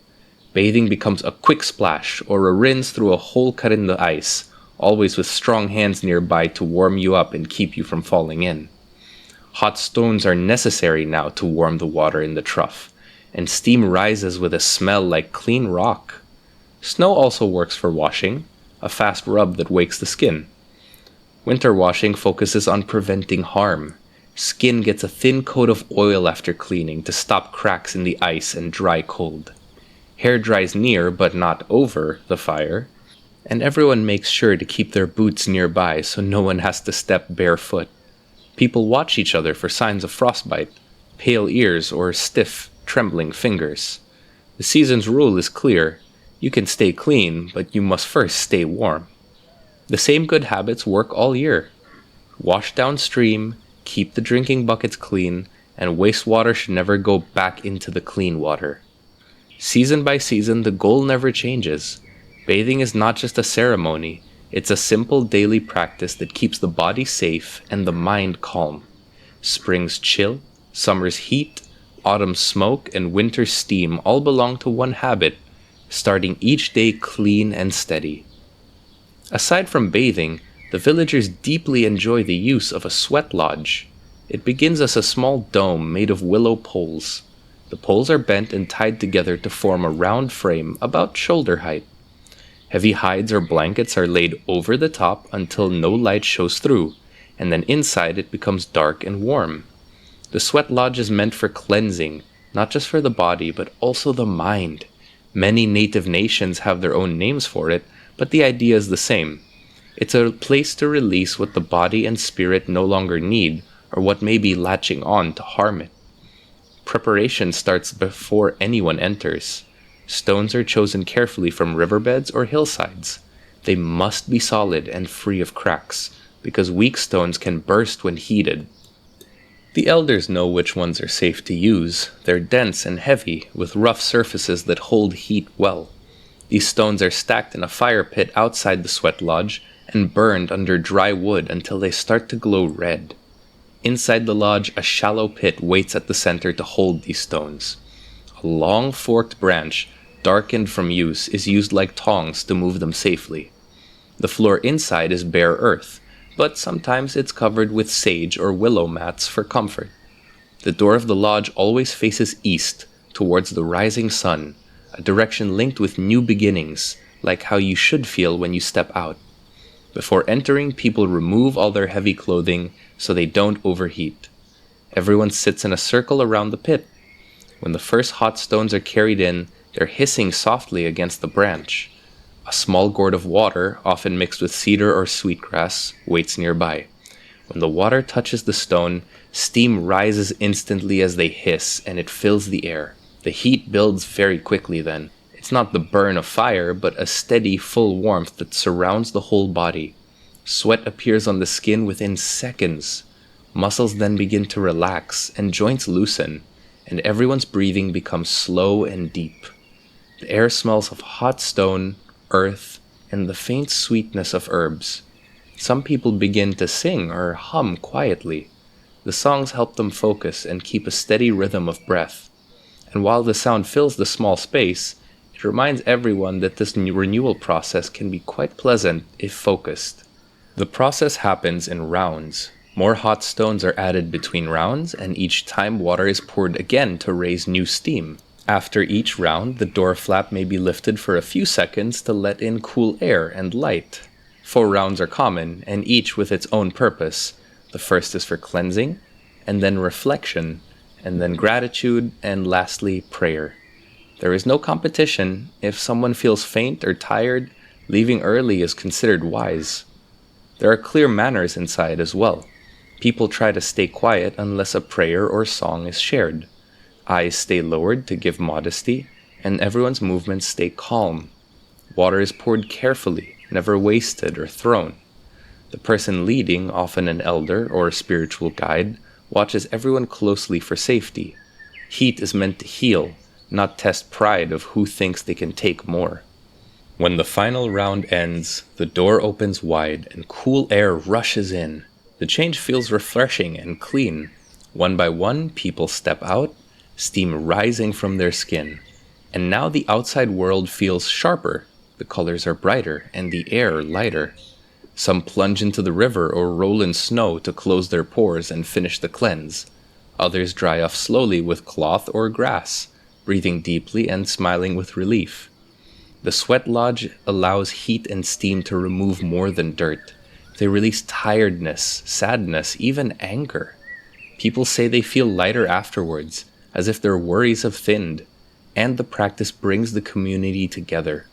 [SPEAKER 1] Bathing becomes a quick splash or a rinse through a hole cut in the ice, always with strong hands nearby to warm you up and keep you from falling in. Hot stones are necessary now to warm the water in the trough, and steam rises with a smell like clean rock. Snow also works for washing, a fast rub that wakes the skin. Winter washing focuses on preventing harm. Skin gets a thin coat of oil after cleaning to stop cracks in the ice and dry cold. Hair dries near, but not over, the fire, and everyone makes sure to keep their boots nearby so no one has to step barefoot. People watch each other for signs of frostbite, pale ears, or stiff, trembling fingers. The season's rule is clear. You can stay clean, but you must first stay warm. The same good habits work all year. Wash downstream, keep the drinking buckets clean, and wastewater should never go back into the clean water. Season by season, the goal never changes. Bathing is not just a ceremony, it's a simple daily practice that keeps the body safe and the mind calm. Spring's chill, summer's heat, autumn's smoke, and winter's steam all belong to one habit, starting each day clean and steady. Aside from bathing, the villagers deeply enjoy the use of a sweat lodge. It begins as a small dome made of willow poles. The poles are bent and tied together to form a round frame about shoulder height. Heavy hides or blankets are laid over the top until no light shows through, and then inside it becomes dark and warm. The sweat lodge is meant for cleansing, not just for the body, but also the mind. Many native nations have their own names for it, but the idea is the same. It's a place to release what the body and spirit no longer need, or what may be latching on to harm it. Preparation starts before anyone enters. Stones are chosen carefully from riverbeds or hillsides. They must be solid and free of cracks, because weak stones can burst when heated. The elders know which ones are safe to use. They're dense and heavy, with rough surfaces that hold heat well. These stones are stacked in a fire pit outside the sweat lodge and burned under dry wood until they start to glow red. Inside the lodge, a shallow pit waits at the center to hold these stones. A long forked branch, darkened from use, is used like tongs to move them safely. The floor inside is bare earth, but sometimes it's covered with sage or willow mats for comfort. The door of the lodge always faces east, towards the rising sun, a direction linked with new beginnings, like how you should feel when you step out. Before entering, people remove all their heavy clothing so they don't overheat. Everyone sits in a circle around the pit. When the first hot stones are carried in, they're hissing softly against the branch. A small gourd of water, often mixed with cedar or sweetgrass, waits nearby. When the water touches the stone, steam rises instantly as they hiss, and it fills the air. The heat builds very quickly then. It's not the burn of fire, but a steady, full warmth that surrounds the whole body. Sweat appears on the skin within seconds. Muscles then begin to relax, and joints loosen, and everyone's breathing becomes slow and deep. The air smells of hot stone, earth, and the faint sweetness of herbs. Some people begin to sing or hum quietly. The songs help them focus and keep a steady rhythm of breath. And while the sound fills the small space, it reminds everyone that this renewal process can be quite pleasant if focused. The process happens in rounds. More hot stones are added between rounds, and each time water is poured again to raise new steam. After each round, the door flap may be lifted for a few seconds to let in cool air and light. 4 rounds are common, and each with its own purpose. The first is for cleansing, and then reflection, and then gratitude, and lastly, prayer. There is no competition. If someone feels faint or tired, leaving early is considered wise. There are clear manners inside as well. People try to stay quiet unless a prayer or song is shared. Eyes stay lowered to give modesty, and everyone's movements stay calm. Water is poured carefully, never wasted or thrown. The person leading, often an elder or a spiritual guide, watches everyone closely for safety. Heat is meant to heal, not test pride of who thinks they can take more. When the final round ends, the door opens wide and cool air rushes in. The change feels refreshing and clean. One by one, people step out, steam rising from their skin. And now the outside world feels sharper. The colors are brighter and the air lighter. Some plunge into the river or roll in snow to close their pores and finish the cleanse. Others dry off slowly with cloth or grass, breathing deeply and smiling with relief. The sweat lodge allows heat and steam to remove more than dirt. They release tiredness, sadness, even anger. People say they feel lighter afterwards, as if their worries have thinned, and the practice brings the community together.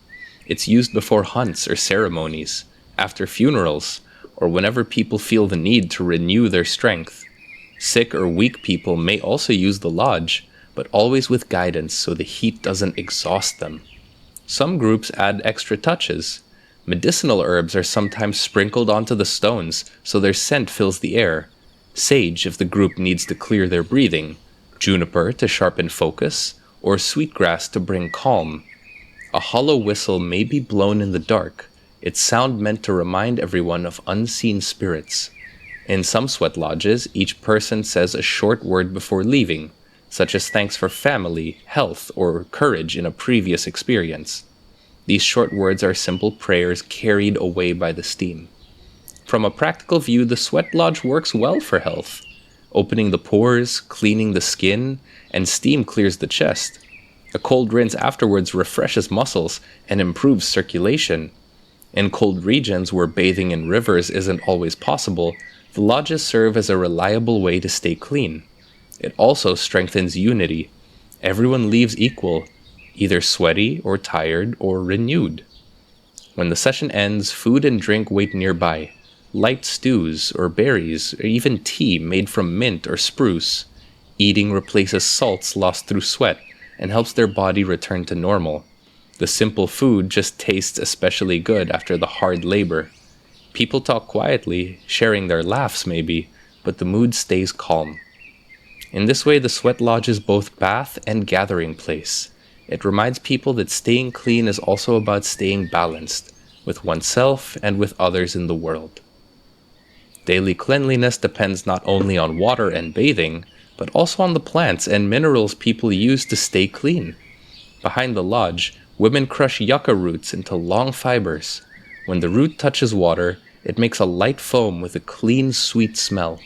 [SPEAKER 1] It's used before hunts or ceremonies, after funerals, or whenever people feel the need to renew their strength. Sick or weak people may also use the lodge, but always with guidance so the heat doesn't exhaust them. Some groups add extra touches. Medicinal herbs are sometimes sprinkled onto the stones so their scent fills the air. Sage if the group needs to clear their breathing, juniper to sharpen focus, or sweetgrass to bring calm. A hollow whistle may be blown in the dark, its sound meant to remind everyone of unseen spirits. In some sweat lodges, each person says a short word before leaving, such as thanks for family, health, or courage in a previous experience. These short words are simple prayers carried away by the steam. From a practical view, the sweat lodge works well for health. Opening the pores, cleaning the skin, and steam clears the chest. A cold rinse afterwards refreshes muscles and improves circulation. In cold regions where bathing in rivers isn't always possible, the lodges serve as a reliable way to stay clean. It also strengthens unity. Everyone leaves equal, either sweaty or tired or renewed. When the session ends, food and drink wait nearby. Light stews or berries or even tea made from mint or spruce. Eating replaces salts lost through sweat and helps their body return to normal. The simple food just tastes especially good after the hard labor. People talk quietly, sharing their laughs maybe, but the mood stays calm. In this way, the sweat lodge is both bath and gathering place. It reminds people that staying clean is also about staying balanced, with oneself and with others in the world. Daily cleanliness depends not only on water and bathing, but also on the plants and minerals people use to stay clean. Behind the lodge, women crush yucca roots into long fibers. When the root touches water, it makes a light foam with a clean, sweet smell.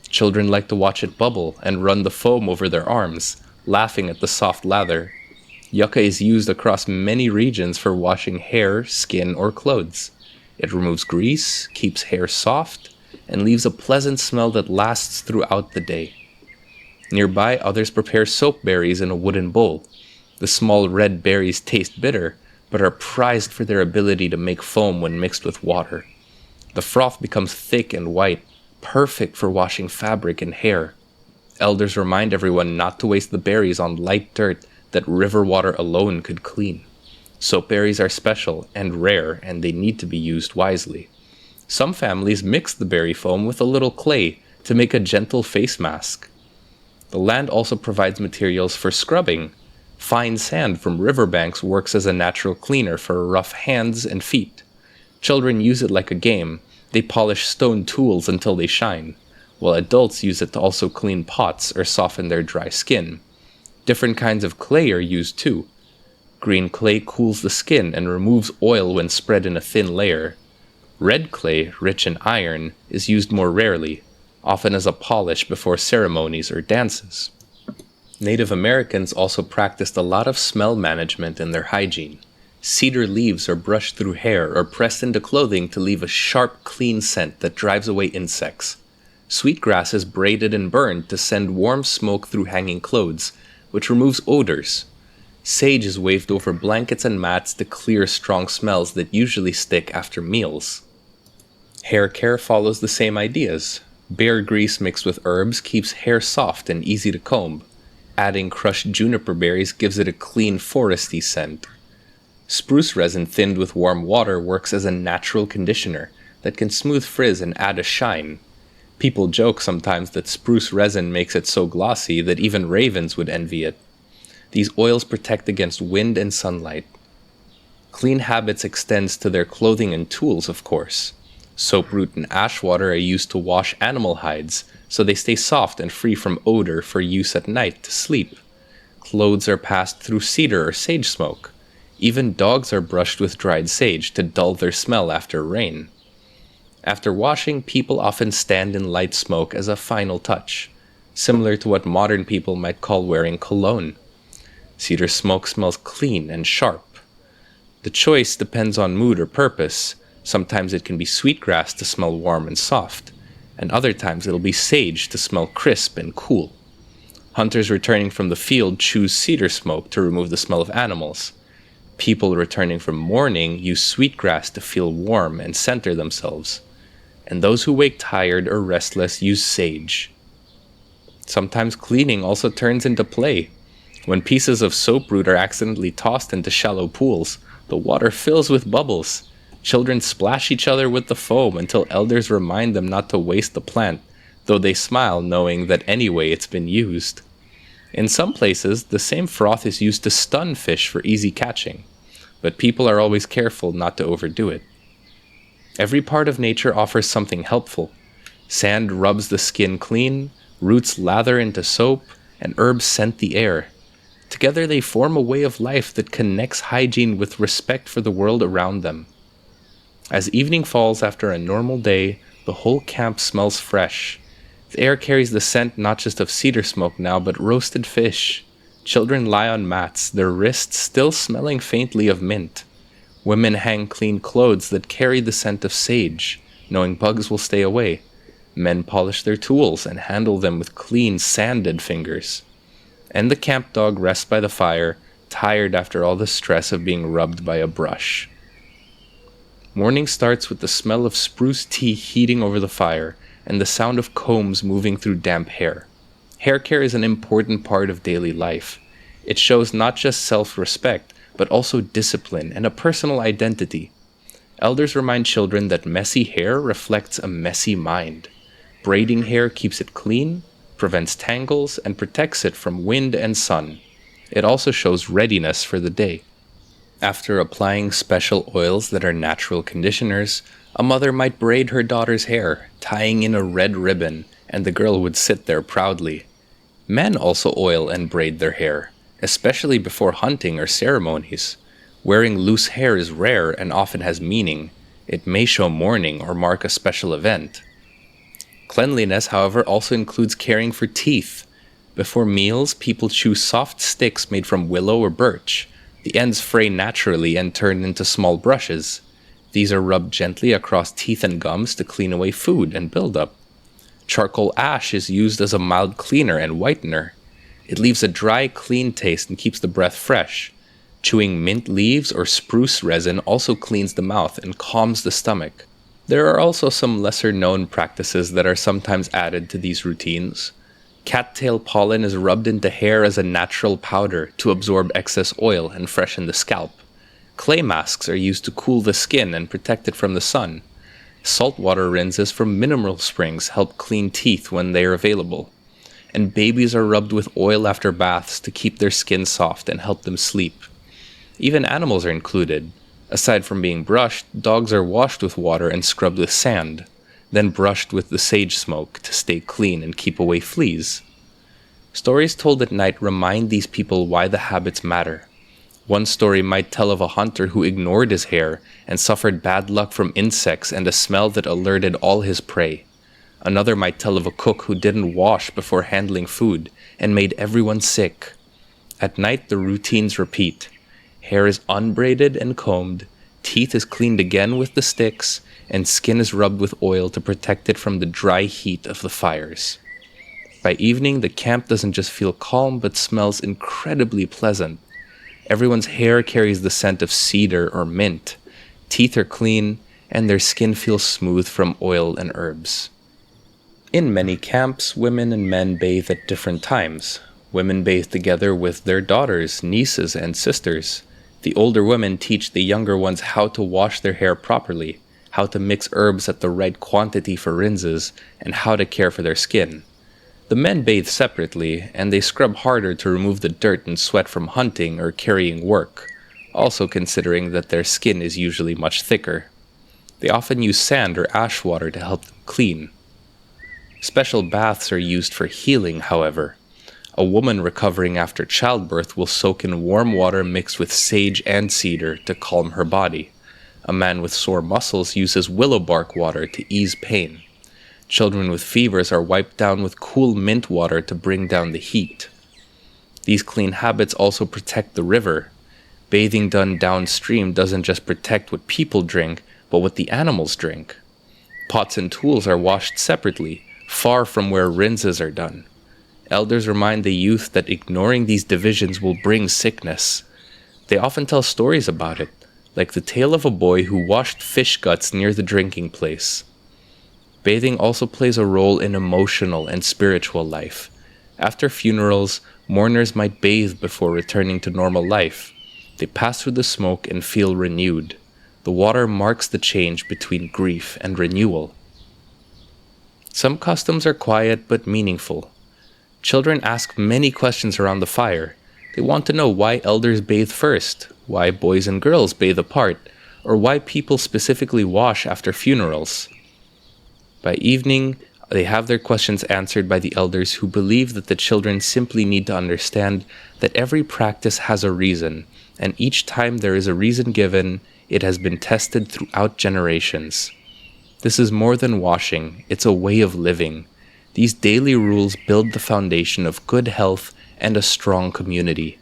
[SPEAKER 1] Children like to watch it bubble and run the foam over their arms, laughing at the soft lather. Yucca is used across many regions for washing hair, skin, or clothes. It removes grease, keeps hair soft, and leaves a pleasant smell that lasts throughout the day. Nearby, others prepare soap berries in a wooden bowl. The small red berries taste bitter, but are prized for their ability to make foam when mixed with water. The froth becomes thick and white, perfect for washing fabric and hair. Elders remind everyone not to waste the berries on light dirt that river water alone could clean. Soap berries are special and rare, and they need to be used wisely. Some families mix the berry foam with a little clay to make a gentle face mask. The land also provides materials for scrubbing. Fine sand from riverbanks works as a natural cleaner for rough hands and feet. Children use it like a game. They polish stone tools until they shine, while adults use it to also clean pots or soften their dry skin. Different kinds of clay are used too. Green clay cools the skin and removes oil when spread in a thin layer. Red clay, rich in iron, is used more rarely. often as a polish before ceremonies or dances. Native Americans also practiced a lot of smell management in their hygiene. Cedar leaves are brushed through hair or pressed into clothing to leave a sharp, clean scent that drives away insects. Sweetgrass is braided and burned to send warm smoke through hanging clothes, which removes odors. Sage is waved over blankets and mats to clear strong smells that usually stick after meals. Hair care follows the same ideas. Bear grease mixed with herbs keeps hair soft and easy to comb. Adding crushed juniper berries gives it a clean, foresty scent. Spruce resin thinned with warm water works as a natural conditioner that can smooth frizz and add a shine. People joke sometimes that spruce resin makes it so glossy that even ravens would envy it. These oils protect against wind and sunlight. Clean habits extends to their clothing and tools, of course. Soaproot and ash water are used to wash animal hides, so they stay soft and free from odor for use at night to sleep. Clothes are passed through cedar or sage smoke. Even dogs are brushed with dried sage to dull their smell after rain. After washing, people often stand in light smoke as a final touch, similar to what modern people might call wearing cologne. Cedar smoke smells clean and sharp. The choice depends on mood or purpose. Sometimes it can be sweetgrass to smell warm and soft, and other times it'll be sage to smell crisp and cool. Hunters returning from the field choose cedar smoke to remove the smell of animals. People returning from mourning use sweetgrass to feel warm and center themselves. And those who wake tired or restless use sage. Sometimes cleaning also turns into play. When pieces of soaproot are accidentally tossed into shallow pools, the water fills with bubbles. Children splash each other with the foam until elders remind them not to waste the plant, though they smile knowing that anyway it's been used. In some places, the same froth is used to stun fish for easy catching, but people are always careful not to overdo it. Every part of nature offers something helpful. Sand rubs the skin clean, roots lather into soap, and herbs scent the air. Together they form a way of life that connects hygiene with respect for the world around them. As evening falls after a normal day, the whole camp smells fresh. The air carries the scent not just of cedar smoke now, but roasted fish. Children lie on mats, their wrists still smelling faintly of mint. Women hang clean clothes that carry the scent of sage, knowing bugs will stay away. Men polish their tools and handle them with clean, sanded fingers. And the camp dog rests by the fire, tired after all the stress of being rubbed by a brush. Morning starts with the smell of spruce tea heating over the fire and the sound of combs moving through damp hair. Hair care is an important part of daily life. It shows not just self-respect, but also discipline and a personal identity. Elders remind children that messy hair reflects a messy mind. Braiding hair keeps it clean, prevents tangles, and protects it from wind and sun. It also shows readiness for the day. After applying special oils that are natural conditioners, a mother might braid her daughter's hair, tying in a red ribbon, and the girl would sit there proudly. Men also oil and braid their hair, especially before hunting or ceremonies. Wearing loose hair is rare and often has meaning. It may show mourning or mark a special event. Cleanliness, however, also includes caring for teeth. Before meals, people chew soft sticks made from willow or birch. The ends fray naturally and turn into small brushes. These are rubbed gently across teeth and gums to clean away food and buildup. Charcoal ash is used as a mild cleaner and whitener. It leaves a dry, clean taste and keeps the breath fresh. Chewing mint leaves or spruce resin also cleans the mouth and calms the stomach. There are also some lesser-known practices that are sometimes added to these routines. Cattail pollen is rubbed into hair as a natural powder to absorb excess oil and freshen the scalp. Clay masks are used to cool the skin and protect it from the sun. Saltwater rinses from mineral springs help clean teeth when they are available. And babies are rubbed with oil after baths to keep their skin soft and help them sleep. Even animals are included. Aside from being brushed, dogs are washed with water and scrubbed with sand, then brushed with the sage smoke to stay clean and keep away fleas. Stories told at night remind these people why the habits matter. One story might tell of a hunter who ignored his hair and suffered bad luck from insects and a smell that alerted all his prey. Another might tell of a cook who didn't wash before handling food and made everyone sick. At night, the routines repeat. Hair is unbraided and combed, teeth is cleaned again with the sticks, and skin is rubbed with oil to protect it from the dry heat of the fires. By evening, the camp doesn't just feel calm, but smells incredibly pleasant. Everyone's hair carries the scent of cedar or mint. Teeth are clean, and their skin feels smooth from oil and herbs. In many camps, women and men bathe at different times. Women bathe together with their daughters, nieces, and sisters. The older women teach the younger ones how to wash their hair properly, how to mix herbs at the right quantity for rinses, and how to care for their skin. The men bathe separately, and they scrub harder to remove the dirt and sweat from hunting or carrying work, also considering that their skin is usually much thicker. They often use sand or ash water to help them clean. Special baths are used for healing, however. A woman recovering after childbirth will soak in warm water mixed with sage and cedar to calm her body. A man with sore muscles uses willow bark water to ease pain. Children with fevers are wiped down with cool mint water to bring down the heat. These clean habits also protect the river. Bathing done downstream doesn't just protect what people drink, but what the animals drink. Pots and tools are washed separately, far from where rinses are done. Elders remind the youth that ignoring these divisions will bring sickness. They often tell stories about it, like the tale of a boy who washed fish guts near the drinking place. Bathing also plays a role in emotional and spiritual life. After funerals, mourners might bathe before returning to normal life. They pass through the smoke and feel renewed. The water marks the change between grief and renewal. Some customs are quiet but meaningful. Children ask many questions around the fire. They want to know why elders bathe first, why boys and girls bathe apart, or why people specifically wash after funerals. By evening, they have their questions answered by the elders who believe that the children simply need to understand that every practice has a reason, and each time there is a reason given, it has been tested throughout generations. This is more than washing, it's a way of living. These daily rules build the foundation of good health and a strong community.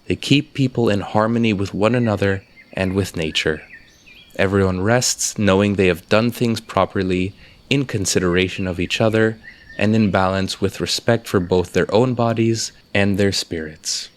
[SPEAKER 1] They keep people in harmony with one another and with nature. Everyone rests knowing they have done things properly, in consideration of each other, and in balance with respect for both their own bodies and their spirits.